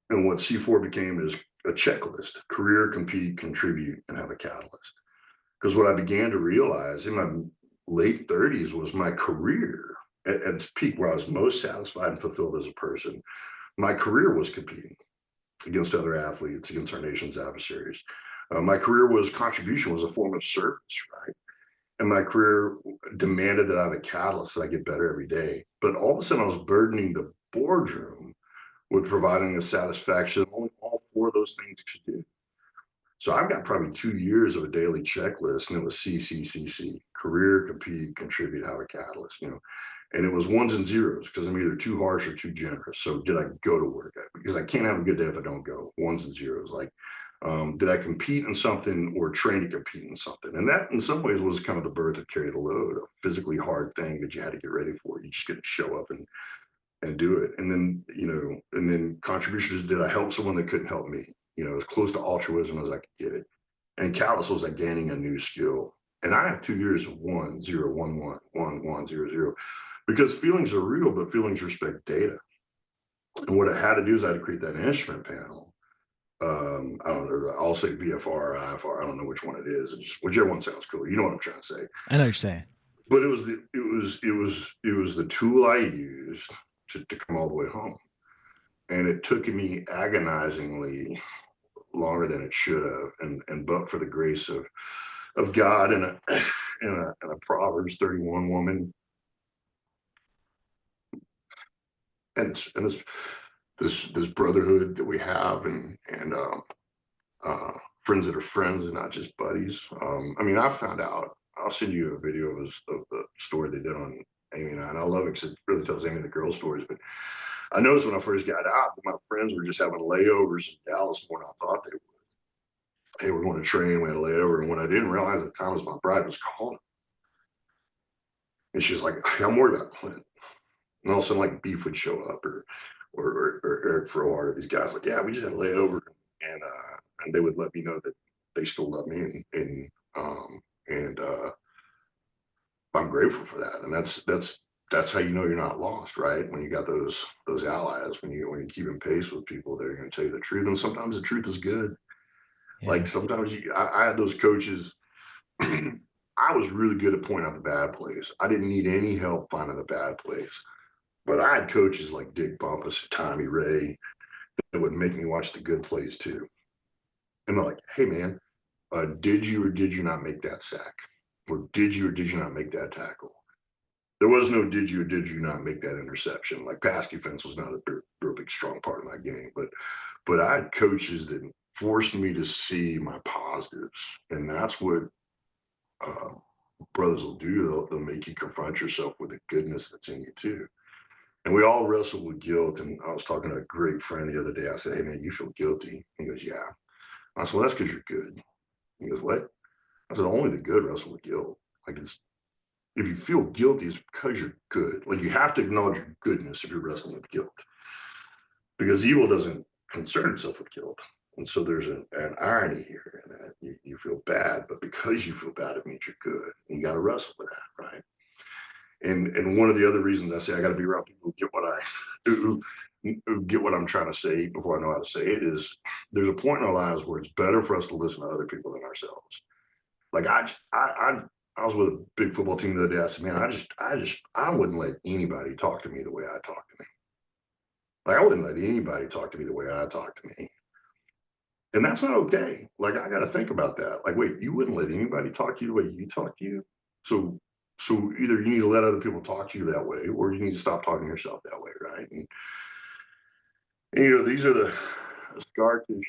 And what C4 became is a checklist: career, compete, contribute, and have a catalyst. Because what I began to realize in my late 30s was my career at its peak, where I was most satisfied and fulfilled as a person. My career was competing against other athletes, against our nation's adversaries. My career was contribution, was a form of service, right? And my career demanded that I have a catalyst, that I get better every day. But all of a sudden, I was burdening the boardroom with providing the satisfaction that only all four of those things could do. So I've got probably 2 years of a daily checklist, and it was C, career, compete, contribute, have a catalyst, you know. And it was ones and zeros because I'm either too harsh or too generous. So did I go to work? Because I can't have a good day if I don't go. Ones and zeros. Like, did I compete in something or train to compete in something? And that, in some ways, was kind of the birth of Carry the Load, a physically hard thing that you had to get ready for. You just couldn't show up and do it. And then, you know, and then contributions, did I help someone that couldn't help me? You know, as close to altruism as I could get it. And catalyst was like gaining a new skill. And I have 2 years of 1, 0, 1, 1, 1, 1, 0, 0. Because feelings are real, but feelings respect data. And what I had to do is I had to create that instrument panel. I don't know. I'll say VFR or IFR. I don't know which one it is. It's just, whichever one sounds cool. You know what I'm trying to say. I know what you're saying. But it was the tool I used to come all the way home. And it took me agonizingly longer than it should have. And but for the grace of God and a Proverbs 31 woman and this brotherhood that we have and friends that are friends and not just buddies. I mean, I found out. I'll send you a video of the story they did on Amy and I. And I love it because it really tells Amy the girl stories. But I noticed when I first got out, my friends were just having layovers in Dallas more than I thought they would. Hey, we're going to train. We had a layover, and what I didn't realize at the time was my bride was calling, and she's like, hey, "I'm worried about Clint." And all of a sudden, like beef would show up, or Eric Frohart, or these guys like, "Yeah, we just had a layover," and they would let me know that they still love me, and I'm grateful for that. And that's how you know you're not lost, right? When you got those allies, when you keep in pace with people that are going to tell you the truth, and sometimes the truth is good. Yeah. Like sometimes I had those coaches. I was really good at pointing out the bad plays. I didn't need any help finding the bad plays. But I had coaches like Dick Bumpus, Tommy Ray, that would make me watch the good plays too. And they're like, "Hey man, did you or did you not make that sack? Or did you or did you not make that tackle?" There was no did you or did you not make that interception. Like pass defense was not a real big strong part of my game, but I had coaches that forced me to see my positives, and that's what uh, brothers will do. They'll make you confront yourself with the goodness that's in you too. And we all wrestle with guilt. And I was talking to a great friend the other day. I said, "Hey man, you feel guilty?" He goes, "Yeah." I said, "Well, that's because you're good." He goes, "What?" I said, "Only the good wrestle with guilt. Like it's if you feel guilty, it's because you're good. Like you have to acknowledge your goodness if you're wrestling with guilt, because evil doesn't concern itself with guilt." And so there's an irony here in that you feel bad, but because you feel bad, it means you're good. And you got to wrestle with that, right? And one of the other reasons I say I got to be around people who get what I'm trying to say before I know how to say it is there's a point in our lives where it's better for us to listen to other people than ourselves. Like I was with a big football team the other day. I said, "Man, I wouldn't let anybody talk to me the way I talk to me. Like I wouldn't let anybody talk to me the way I talk to me." And that's not okay. Like I got to think about that. Like, wait, you wouldn't let anybody talk to you the way you talk to you? So, so either you need to let other people talk to you that way, or you need to stop talking to yourself that way, right? And you know, these are the scar tissue.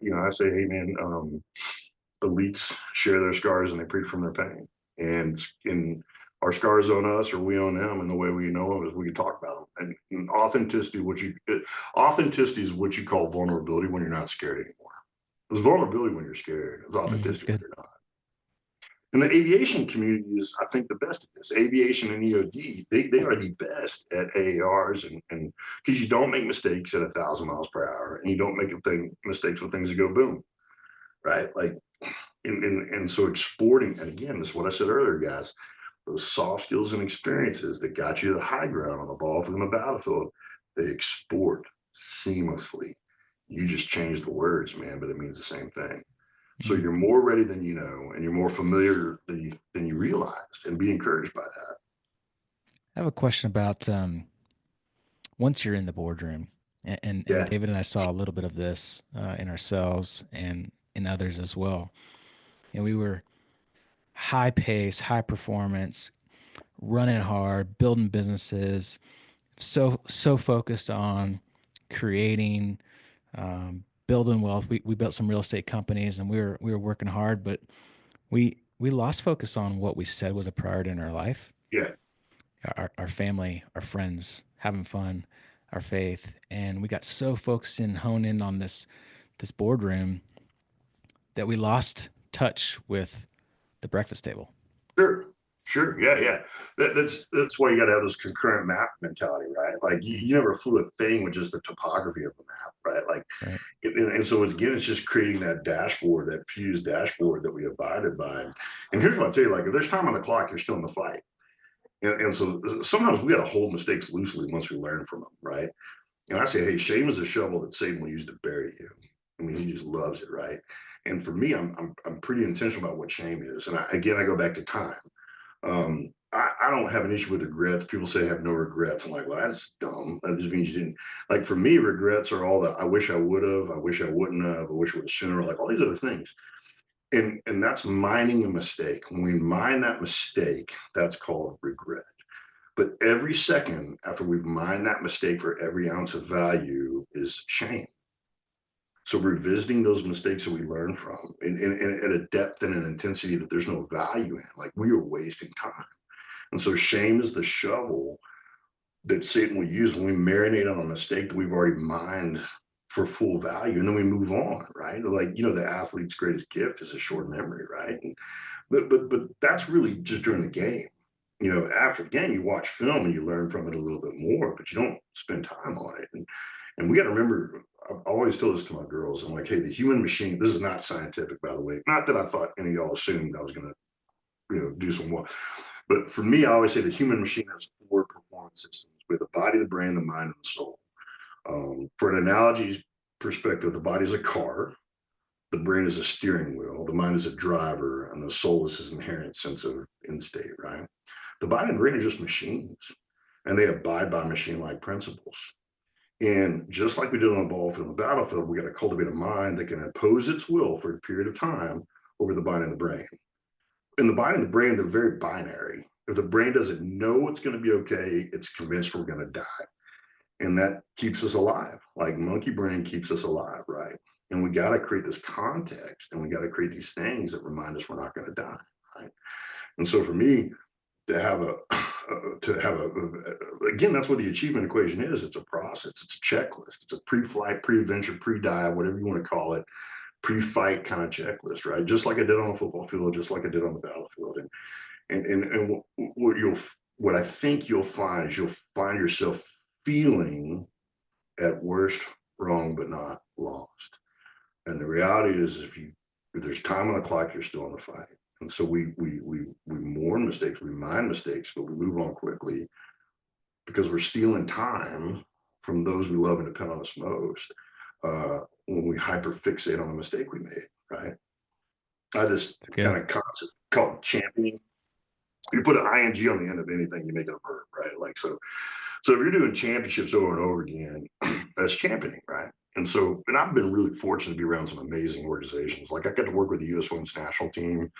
You know, I say, hey man, elites share their scars and they preach from their pain, and our scars on us or we on them, and the way we know them is we can talk about them. And authenticity is what you call vulnerability when you're not scared anymore. It's vulnerability when you're scared. It's That's authenticity when good. you're not. And the aviation community is, I think, the best at this. Aviation and EOD, they are the best at AARs, and because you don't make mistakes at 1,000 miles per hour, and you don't make mistakes with things that go boom, right? Like, and so exporting, and again, this is what I said earlier, guys. Those soft skills and experiences that got you the high ground on the ball from the battlefield, they export seamlessly. You just change the words, man, but it means the same thing. So Mhm. you're more ready than you know, and you're more familiar than you realize, and be encouraged by that. I have a question about once you're in the boardroom, and Yeah, David and I saw a little bit of this in ourselves and in others as well. And we were high pace, high performance, running hard, building businesses, so focused on creating, building wealth. We built some real estate companies, and we were working hard, but we lost focus on what we said was a priority in our life, yeah, our family, our friends, having fun, our faith, and we got so focused in honed in on this boardroom that we lost touch with the breakfast table. sure, sure, yeah, yeah. That's why you got to have this concurrent map mentality, right? Like Mhm. you never flew a thing with just the topography of the map, right? Like, Right. and so again, it's just creating that dashboard, that fused dashboard that we abided by. And here's what I'll tell you: like, if there's time on the clock, you're still in the fight. And so sometimes we got to hold mistakes loosely once we learn from them, right? And I say, hey, shame is a shovel that Satan will use to bury you. I mean, he just loves it, right? And for me, I'm pretty intentional about what shame is. And again, I go back to time. I don't have an issue with regrets. People say I have no regrets. I'm like, well, that's dumb. That just means you didn't. Like for me, regrets are all that I wish I would have, I wish I wouldn't have, I wish I would have sooner, like all these other things. And that's mining a mistake. When we mine that mistake, that's called regret. But every second after we've mined that mistake for every ounce of value is shame. So revisiting those mistakes that we learn from in at a depth and an intensity that there's no value in, like we are wasting time. And so shame is the shovel that Satan will use when we marinate on a mistake that we've already mined for full value, and then we move on, right? Like, you know, the athlete's greatest gift is a short memory, right? And, but that's really just during the game. You know, after the game, you watch film and you learn from it a little bit more, but you don't spend time on it. And we got to remember, I always tell this to my girls. I'm like, hey, the human machine, this is not scientific, by the way. Not that I thought any of y'all assumed I was going to, you know, do some more. But for me, I always say the human machine has 4 performance systems with the body, the brain, the mind, and the soul. For an analogy perspective, the body is a car, the brain is a steering wheel, the mind is a driver, and the soul is his inherent sense of end state, right? The body and brain are just machines, and they abide by machine-like principles. And just like we did on the ball field and the battlefield, we got to cultivate a mind that can impose its will for a period of time over the body and the brain. In the body and the brain, they're very binary. If the brain doesn't know it's going to be okay, it's convinced we're going to die. And that keeps us alive. Like monkey brain keeps us alive, right? And we got to create this context, and we got to create these things that remind us we're not going to die, right? And so for me, to have again, that's what the achievement equation is. It's a process. It's a checklist. It's a pre-flight, pre-adventure, pre-dive, whatever you want to call it, pre-fight kind of checklist, right? Just like I did on the football field, just like I did on the battlefield. And what I think you'll find is you'll find yourself feeling at worst wrong but not lost. And the reality is, if there's time on the clock, you're still in the fight. And so we mourn mistakes, we mind mistakes, but we move on quickly because we're stealing time from those we love and depend on us most when we hyper fixate on a mistake we made, right? I had this kind of concept called championing. You put an ing on the end of anything, you make it a verb, right? Like so if you're doing championships over and over again, that's championing, right? And so, and I've been really fortunate to be around some amazing organizations. Like I got to work with the U.S. Women's National Team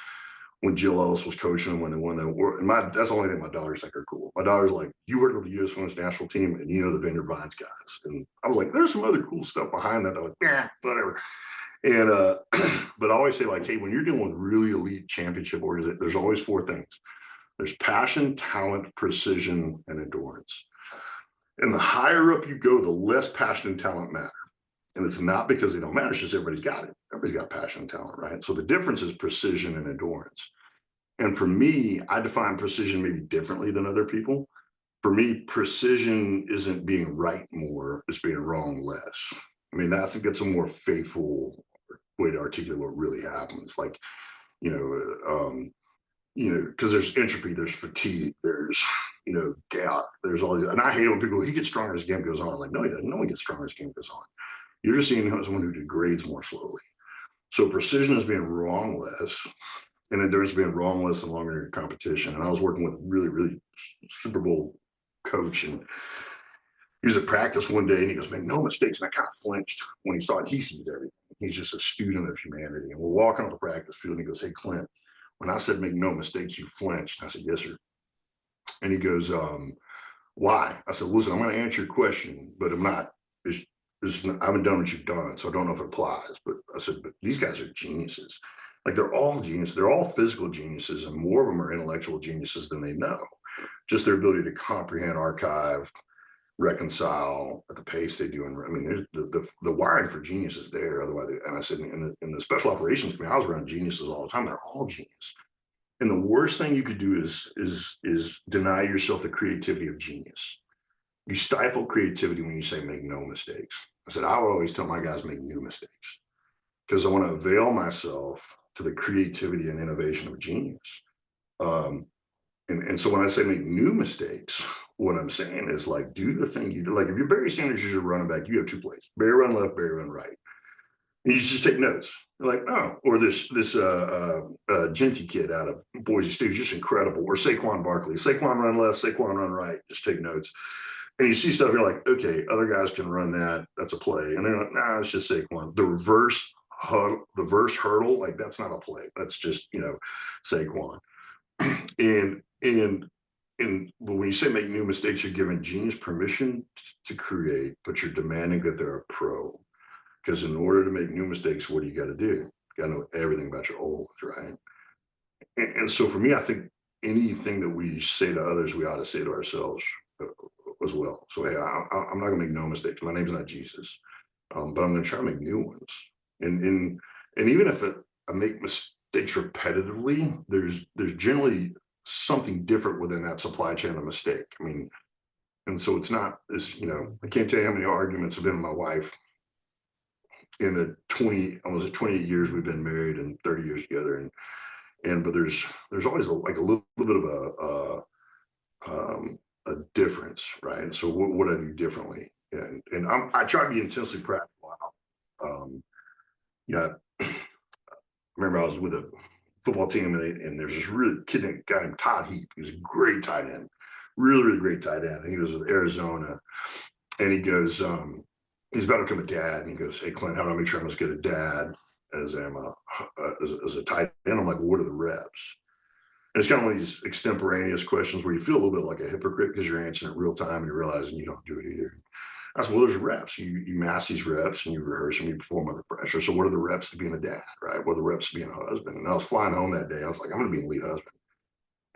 when Jill Ellis was coaching them when they won that award. And that's the only thing my daughters think are cool. My daughter's like, you work with the U.S. Women's National Team and you know the Vineyard Vines guys. And I was like, there's some other cool stuff behind that. They're like, yeah, whatever. And but I always say, like, hey, when you're dealing with really elite championship organizations, there's always 4 things. There's passion, talent, precision, and endurance. And the higher up you go, the less passion and talent matter. And it's not because they don't matter, it's just everybody's got it. Everybody's got passion and talent, right? So the difference is precision and endurance. And for me, I define precision maybe differently than other people. For me, precision isn't being right more, it's being wrong less. I mean, I think that's a more faithful way to articulate what really happens. Like, because there's entropy, there's fatigue, there's, doubt, there's all these, and I hate when people, he gets stronger as the game goes on. Like, no, he doesn't. No one gets stronger as the game goes on. You're just seeing someone who degrades more slowly. So precision is being wrong less, and endurance being wrong less and longer in competition. And I was working with a really, really Super Bowl coach, and he was at practice one day, and he goes, "Make no mistakes." And I kind of flinched when he saw it. He sees everything. He's just a student of humanity. And we're walking off the practice field, and he goes, "Hey, Clint, when I said make no mistakes, you flinched." And I said, "Yes, sir." And he goes, "Why?" I said, "Listen, I'm going to answer your question, but I'm not. I haven't done what you've done, so I don't know if it applies." But I said, "But these guys are geniuses. Like they're all geniuses. They're all physical geniuses, and more of them are intellectual geniuses than they know. Just their ability to comprehend, archive, reconcile at the pace they do. And I mean, there's the wiring for genius is there. Otherwise, and I said, in the special operations community, I was around geniuses all the time. They're all genius. And the worst thing you could do is deny yourself the creativity of genius. You stifle creativity when you say make no mistakes. I said, I would always tell my guys make new mistakes because I want to avail myself to the creativity and innovation of genius. And so when I say make new mistakes, what I'm saying is like do the thing you do. Like if you're Barry Sanders, you're running back, you have 2 plays: Barry run left, Barry run right. And you just take notes. You're like, oh, or this Genty kid out of Boise State is just incredible. Or Saquon Barkley. Saquon run left, Saquon run right. Just take notes. And you see stuff, you're like, okay, other guys can run that. That's a play. And they're like, nah, it's just Saquon. The reverse hurdle, like that's not a play. That's just, Saquon. And but when you say make new mistakes, you're giving genius permission to create, but you're demanding that they're a pro. Because in order to make new mistakes, what do you got to do? You got to know everything about your old ones, right? And so for me, I think anything that we say to others, we ought to say to ourselves as well. So hey, I'm not going to make no mistakes. My name's not Jesus, but I'm going to try to make new ones. And even if I make mistakes repetitively, there's generally something different within that supply chain of the mistake. I mean, and so it's not this, I can't tell you how many arguments have been with my wife in the almost 28 years we've been married and 30 years together. But there's always like a little bit of a difference, right? So what I do differently, and I try to be intensely practical. Yeah, I remember I was with a football team, and there's this really guy named Todd Heap. He was a great tight end, really great tight end. And he was with Arizona, and he goes, he's about to become a dad, and he goes, "Hey Clint, how do I make sure I'm as good a dad as I'm as a tight end?" I'm like, "What are the reps?" And it's kind of one of these extemporaneous questions where you feel a little bit like a hypocrite because you're answering it real time and you're realizing you don't do it either. I said, well, there's reps. You mass these reps and you rehearse them, you perform under pressure. So what are the reps to being a dad, right? What are the reps to being a husband? And I was flying home that day. I was like, I'm going to be a lead husband.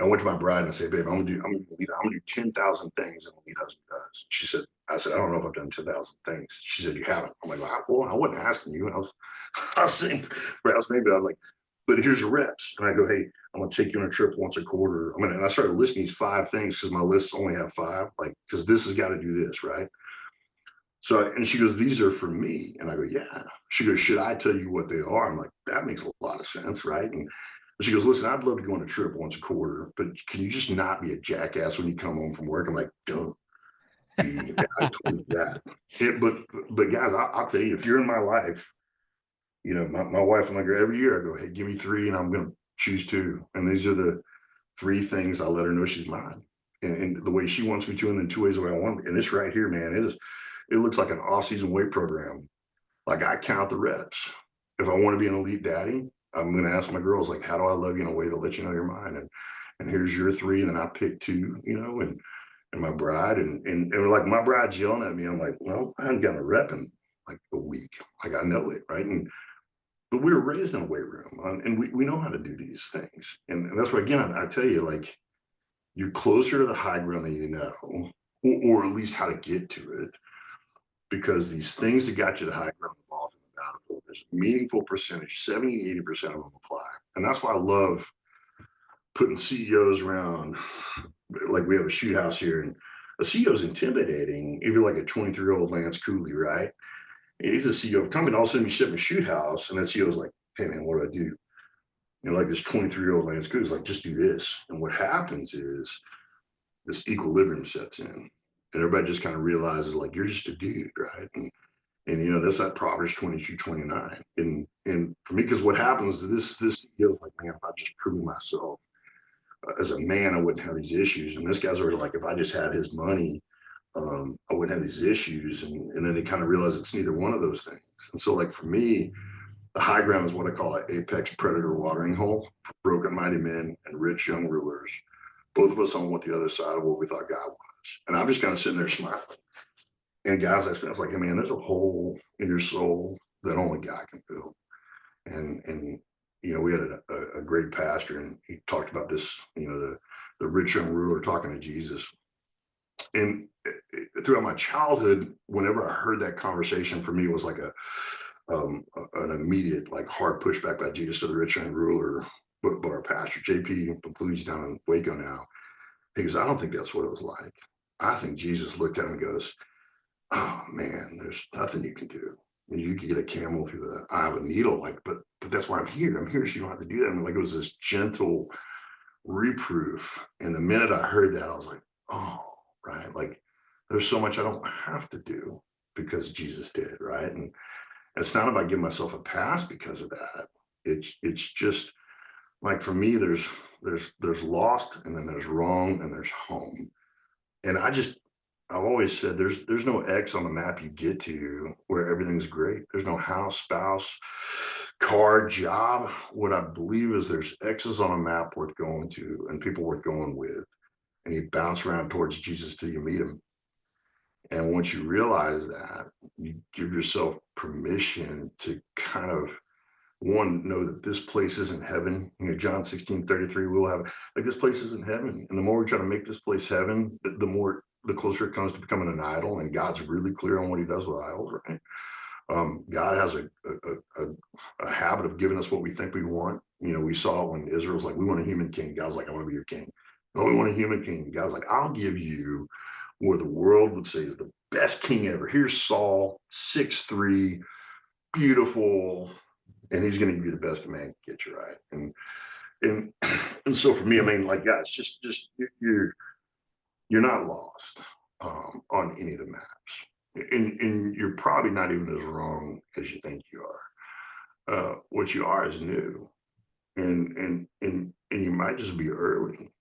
I went to my bride and I said, babe, I'm gonna do 10,000 things that a lead husband does. I said, I don't know if I've done 10,000 things. She said, you haven't. I'm like, well, I wasn't asking you. I was saying, perhaps maybe I'm like, but here's the reps. And I go, hey, I'm gonna take you on a trip once a quarter. And I started listing these 5 things because my lists only have 5, like, because this has got to do this, right? So, and she goes, these are for me. And I go, yeah. She goes, should I tell you what they are? I'm like, that makes a lot of sense, right? And she goes, listen, I'd love to go on a trip once a quarter, but can you just not be a jackass when you come home from work? I'm like, don't be. I told you that. But guys, I'll tell you, if you're in my life, my wife and I go every year, I go, hey, give me 3 and I'm going to choose 2. And these are the 3 things I let her know she's mine. And the way she wants me to, and then 2 ways the way I want. And it's right here, man. It looks like an off-season weight program. Like I count the reps. If I want to be an elite daddy, I'm going to ask my girls, like, how do I love you in a way that lets you know you're mine? And here's your 3, and then I pick 2, and my bride, and like my bride's yelling at me. I'm like, well, I haven't gotten a rep in like a week. Like I know it, right? But we were raised in a weight room, and we know how to do these things. And that's why, again, I tell you, like, you're closer to the high ground than you know, or at least how to get to it. Because these things that got you the high ground involved in the battlefield, there's a meaningful percentage, 70 to 80% of them apply. And that's why I love putting CEOs around. Like we have a shoot house here, and a CEO is intimidating if you're like a 23-year-old Lance Cooley, right? And he's a CEO of a company. All of a sudden you sit in a shoot house, and that CEO's like, hey man, what do I do? Like this 23-year-old Lance Cooley's like, just do this. And what happens is this equilibrium sets in. And everybody just kind of realizes, like, you're just a dude, right? And that's that Proverbs 22:29. And for me, because what happens is this CEO is like, man, if I just prove myself as a man, I wouldn't have these issues. And this guy's already like, if I just had his money, I wouldn't have these issues. And then they kind of realize it's neither one of those things. And so, like, for me, the high ground is what I call an apex predator watering hole for broken mighty men and rich young rulers, both of us on what the other side of what we thought God was. And I'm just kind of sitting there smiling. And guys, I was like, hey man, there's a hole in your soul that only God can fill. And we had a great pastor, and he talked about this, the rich young ruler talking to Jesus. And throughout my childhood, whenever I heard that conversation, for me, it was like an immediate, like, hard pushback by Jesus to the rich young ruler. But our pastor, JP, who's down in Waco now, he goes, I don't think that's what it was like. I think Jesus looked at him and goes, oh man, there's nothing you can do. You can get a camel through the eye of a needle, like, but that's why I'm here. I'm here so you don't have to do that. And like, it was this gentle reproof. And the minute I heard that, I was like, oh, right. Like, there's so much I don't have to do because Jesus did, right? And It's not about giving myself a pass because of that. It's just like, for me, there's lost, and then there's wrong, and there's home. And I've always said there's no X on the map you get to where everything's great. There's no house, spouse, car, job. What I believe is there's X's on a map worth going to and people worth going with. And you bounce around towards Jesus till you meet him. And once you realize that, you give yourself permission to kind of, one, know that this place isn't heaven. John 16:33, we'll have, like, this place isn't heaven. And the more we try to make this place heaven, the closer it comes to becoming an idol. And God's really clear on what he does with idols, right? God has a habit of giving us what we think we want. We saw it when Israel's like, we want a human king. God's like, I want to be your king. No, we want a human king. God's like, I'll give you what the world would say is the best king ever. Here's Saul, 6'3", beautiful, and he's going to give you the best a man can get you, right. And so for me, I mean, like, guys, just you're not lost on any of the maps, and you're probably not even as wrong as you think you are. What you are is new, and you might just be early,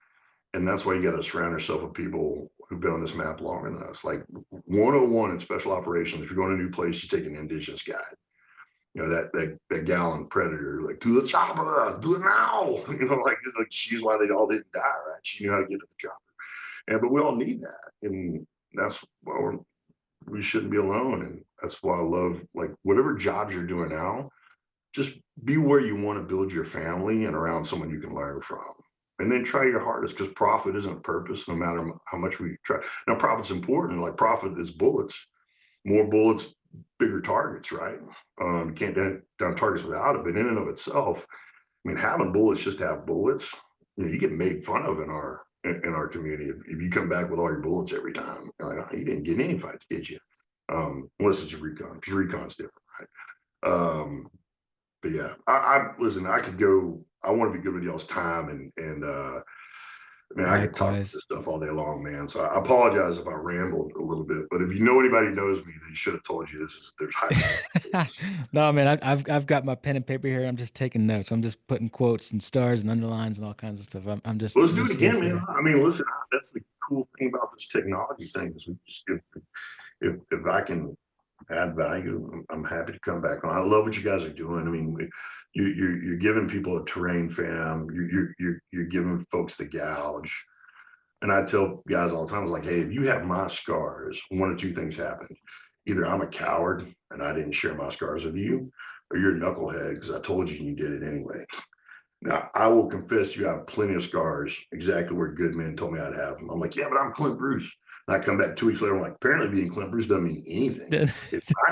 and that's why you got to surround yourself with people who've been on this map longer than us. Like 101 in special operations, if you're going to a new place, you take an indigenous guide. That gal in Predator, like, to the chopper, do it now. Like she's why they all didn't die, right? She knew how to get to the chopper. But we all need that, and that's why we shouldn't be alone. And that's why I love, like, whatever jobs you're doing now, just be where you want to build your family and around someone you can learn from. And then try your hardest, because profit isn't purpose, no matter how much we try. Now, profit's important. Like, profit is bullets. More bullets, bigger targets, right? You can't down targets without it. But in and of itself, I mean, having bullets just to have bullets, you get made fun of in our community if you come back with all your bullets every time. You're like, oh, you didn't get any fights, did you? Unless it's your recon, because recon's different, right? But yeah, I listen. I could go. I want to be good with y'all's time, and I mean, I could talk about Likewise. this stuff all day long, man. So I apologize if I rambled a little bit, but if you know anybody who knows me, they should have told you there's high. No, man, I've got my pen and paper here. I'm just taking notes. I'm just putting quotes and stars and underlines and all kinds of stuff. I'm just Well, let's I'm do it just here again, for man. you. I mean, listen, that's the cool thing about this technology thing is we just, if I can add value, I'm happy to come back on. I love what you guys are doing. I mean, you're giving people a terrain fam. You're giving folks the gouge. And I tell guys all the time, I was like, hey, if you have my scars, one of two things happen. Either I'm a coward and I didn't share my scars with you, or you're a knucklehead because I told you and you did it anyway. Now, I will confess you have plenty of scars, exactly where good men told me I'd have them. I'm like, yeah, but I'm Clint Bruce. And I come back 2 weeks later, I'm like, apparently being Clint Bruce doesn't mean anything. It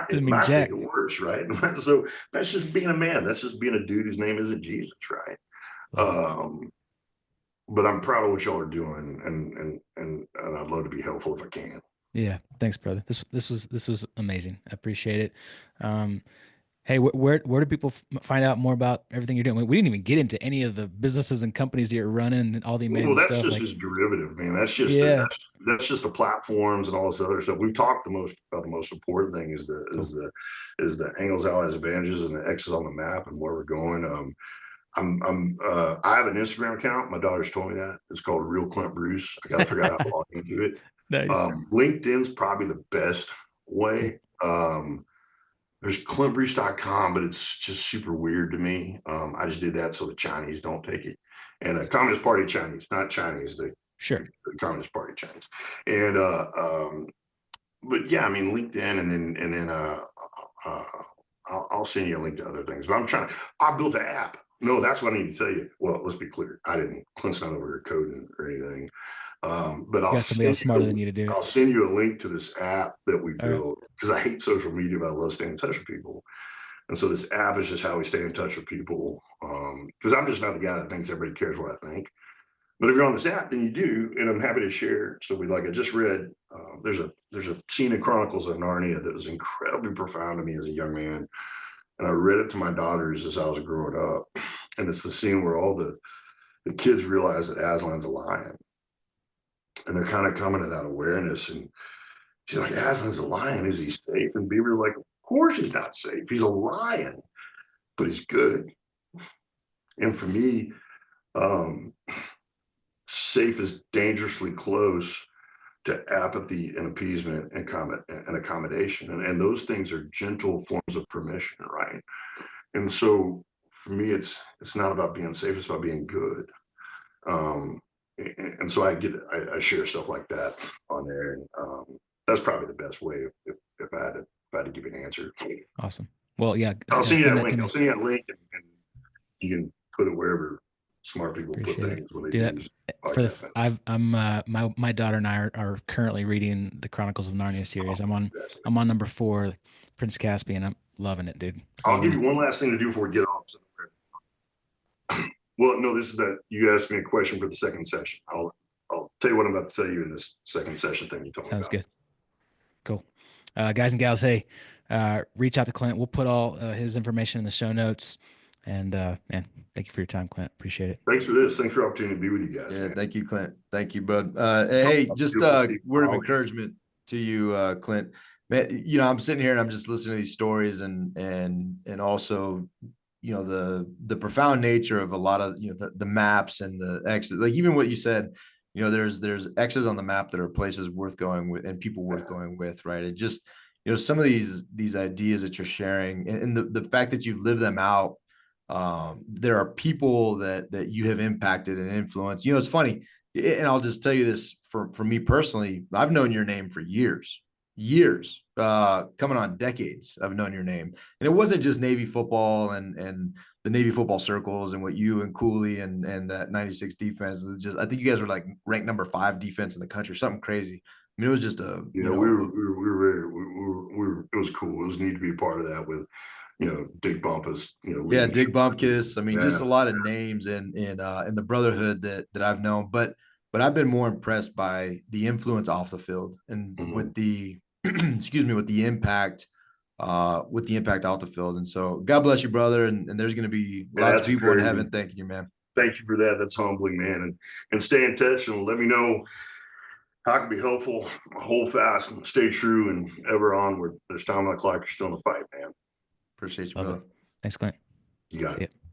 Doesn't mean might make jack. it worse, right? So that's just being a man. That's just being a dude whose name isn't Jesus, right? Love it. But I'm proud of what y'all are doing, and I'd love to be helpful if I can. Yeah, thanks, brother. This was amazing. I appreciate it. Um, Hey, where do people find out more about everything you're doing? We didn't even get into any of the businesses and companies that you're running and all the Well, amazing that's stuff. just Like, his derivative, man. yeah, That's just the platforms and all this other stuff. We've talked the most about the most important thing is cool. the angles, allies, advantages, and the X's on the map and where we're going. I have an Instagram account. My daughter's told me that. It's called Real Clint Bruce. I got to figure out how to log into it. Nice. LinkedIn's probably the best Cool. way. There's clintbruce.com, but it's just super weird to me. I just did that so the Chinese don't take it. And Communist Party Chinese, not Chinese, Sure. the Communist Party Chinese. And but yeah, I mean LinkedIn, and then I'll send you a link to other things. But I built an app. No, that's what I need to tell you. Well, let's be clear. I didn't. Clint's not over here coding or anything. But You got somebody else smarter than you to do it. I'll send you a link to this app that we All right. built, because I hate social media, but I love staying in touch with people. And so this app is just how we stay in touch with people. Because I'm just not the guy that thinks everybody cares what I think. But if you're on this app, then you do, and I'm happy to share. So I just read. There's a scene in Chronicles of Narnia that was incredibly profound to me as a young man, and I read it to my daughters as I was growing up. And it's the scene where all the kids realize that Aslan's a lion, and they're kind of coming to that awareness. And she's like, Aslan's a lion. Is he safe? And Beaver's like, course he's not safe. He's a lion, but he's good. And for me, um, safe is dangerously close to apathy and appeasement and accommodation. And those things are gentle forms of permission, right? And so for me, it's not about being safe, it's about being good. Um, and so I share stuff like that on there. And that's probably the best way if I had to give an answer. Awesome. Well, yeah, I'll send you send that that to link. me. I'll send you that link and you can put it wherever smart people put Appreciate it. things when they Do do that these for the. podcasts. I'm my daughter and I are currently reading the Chronicles of Narnia series. That's it. I'm on number 4, Prince Caspian. I'm loving it, dude. I'll give Loving you it. one last thing to do before we get off. Well, no, this is that you asked me a question for the second session. I'll tell you what I'm about to tell you in this second session thing you told me Sounds about. good. Cool. Guys and gals, hey, reach out to Clint. We'll put all his information in the show notes. And man, thank you for your time, Clint. Appreciate it. Thanks for this. Thanks for the opportunity to be with you guys. Yeah, Man. thank you, Clint. Thank you, bud. Hey, just word of encouragement to you, Clint. Man, you know, I'm sitting here and I'm just listening to these stories and also, you know, the profound nature of a lot of, you know, the maps and the X's, like even what you said, you know, there's X's on the map that are places worth going with and people worth going with, right? It just, you know, some of these ideas that you're sharing and the fact that you've lived them out, there are people that you have impacted and influenced. You know, it's funny, and I'll just tell you this for me personally, I've known your name for years, coming on decades. I've known your name, and it wasn't just Navy football and the Navy football circles and what you and Cooley and that 96 defense. Just I think you guys were like ranked number 5 defense in the country, something crazy. I mean, it was just a you know, we were it was cool. It was neat to be a part of that with, you know, Dick Bumpus, you know, yeah, Dick Bumpkiss. I mean, just a yeah. lot of names in the brotherhood that I've known, but I've been more impressed by the influence off the field and with the excuse me, with the impact off the field. And so God bless you, brother. And there's going to be lots of people in heaven thanking you, man. Thank you for that. That's humbling, man. And stay in touch and let me know how I can be helpful. Hold fast and stay true and ever onward. There's time on the clock. You're still in the fight, man. Appreciate you, Love brother. it. Thanks, Clint. You got See it. ya.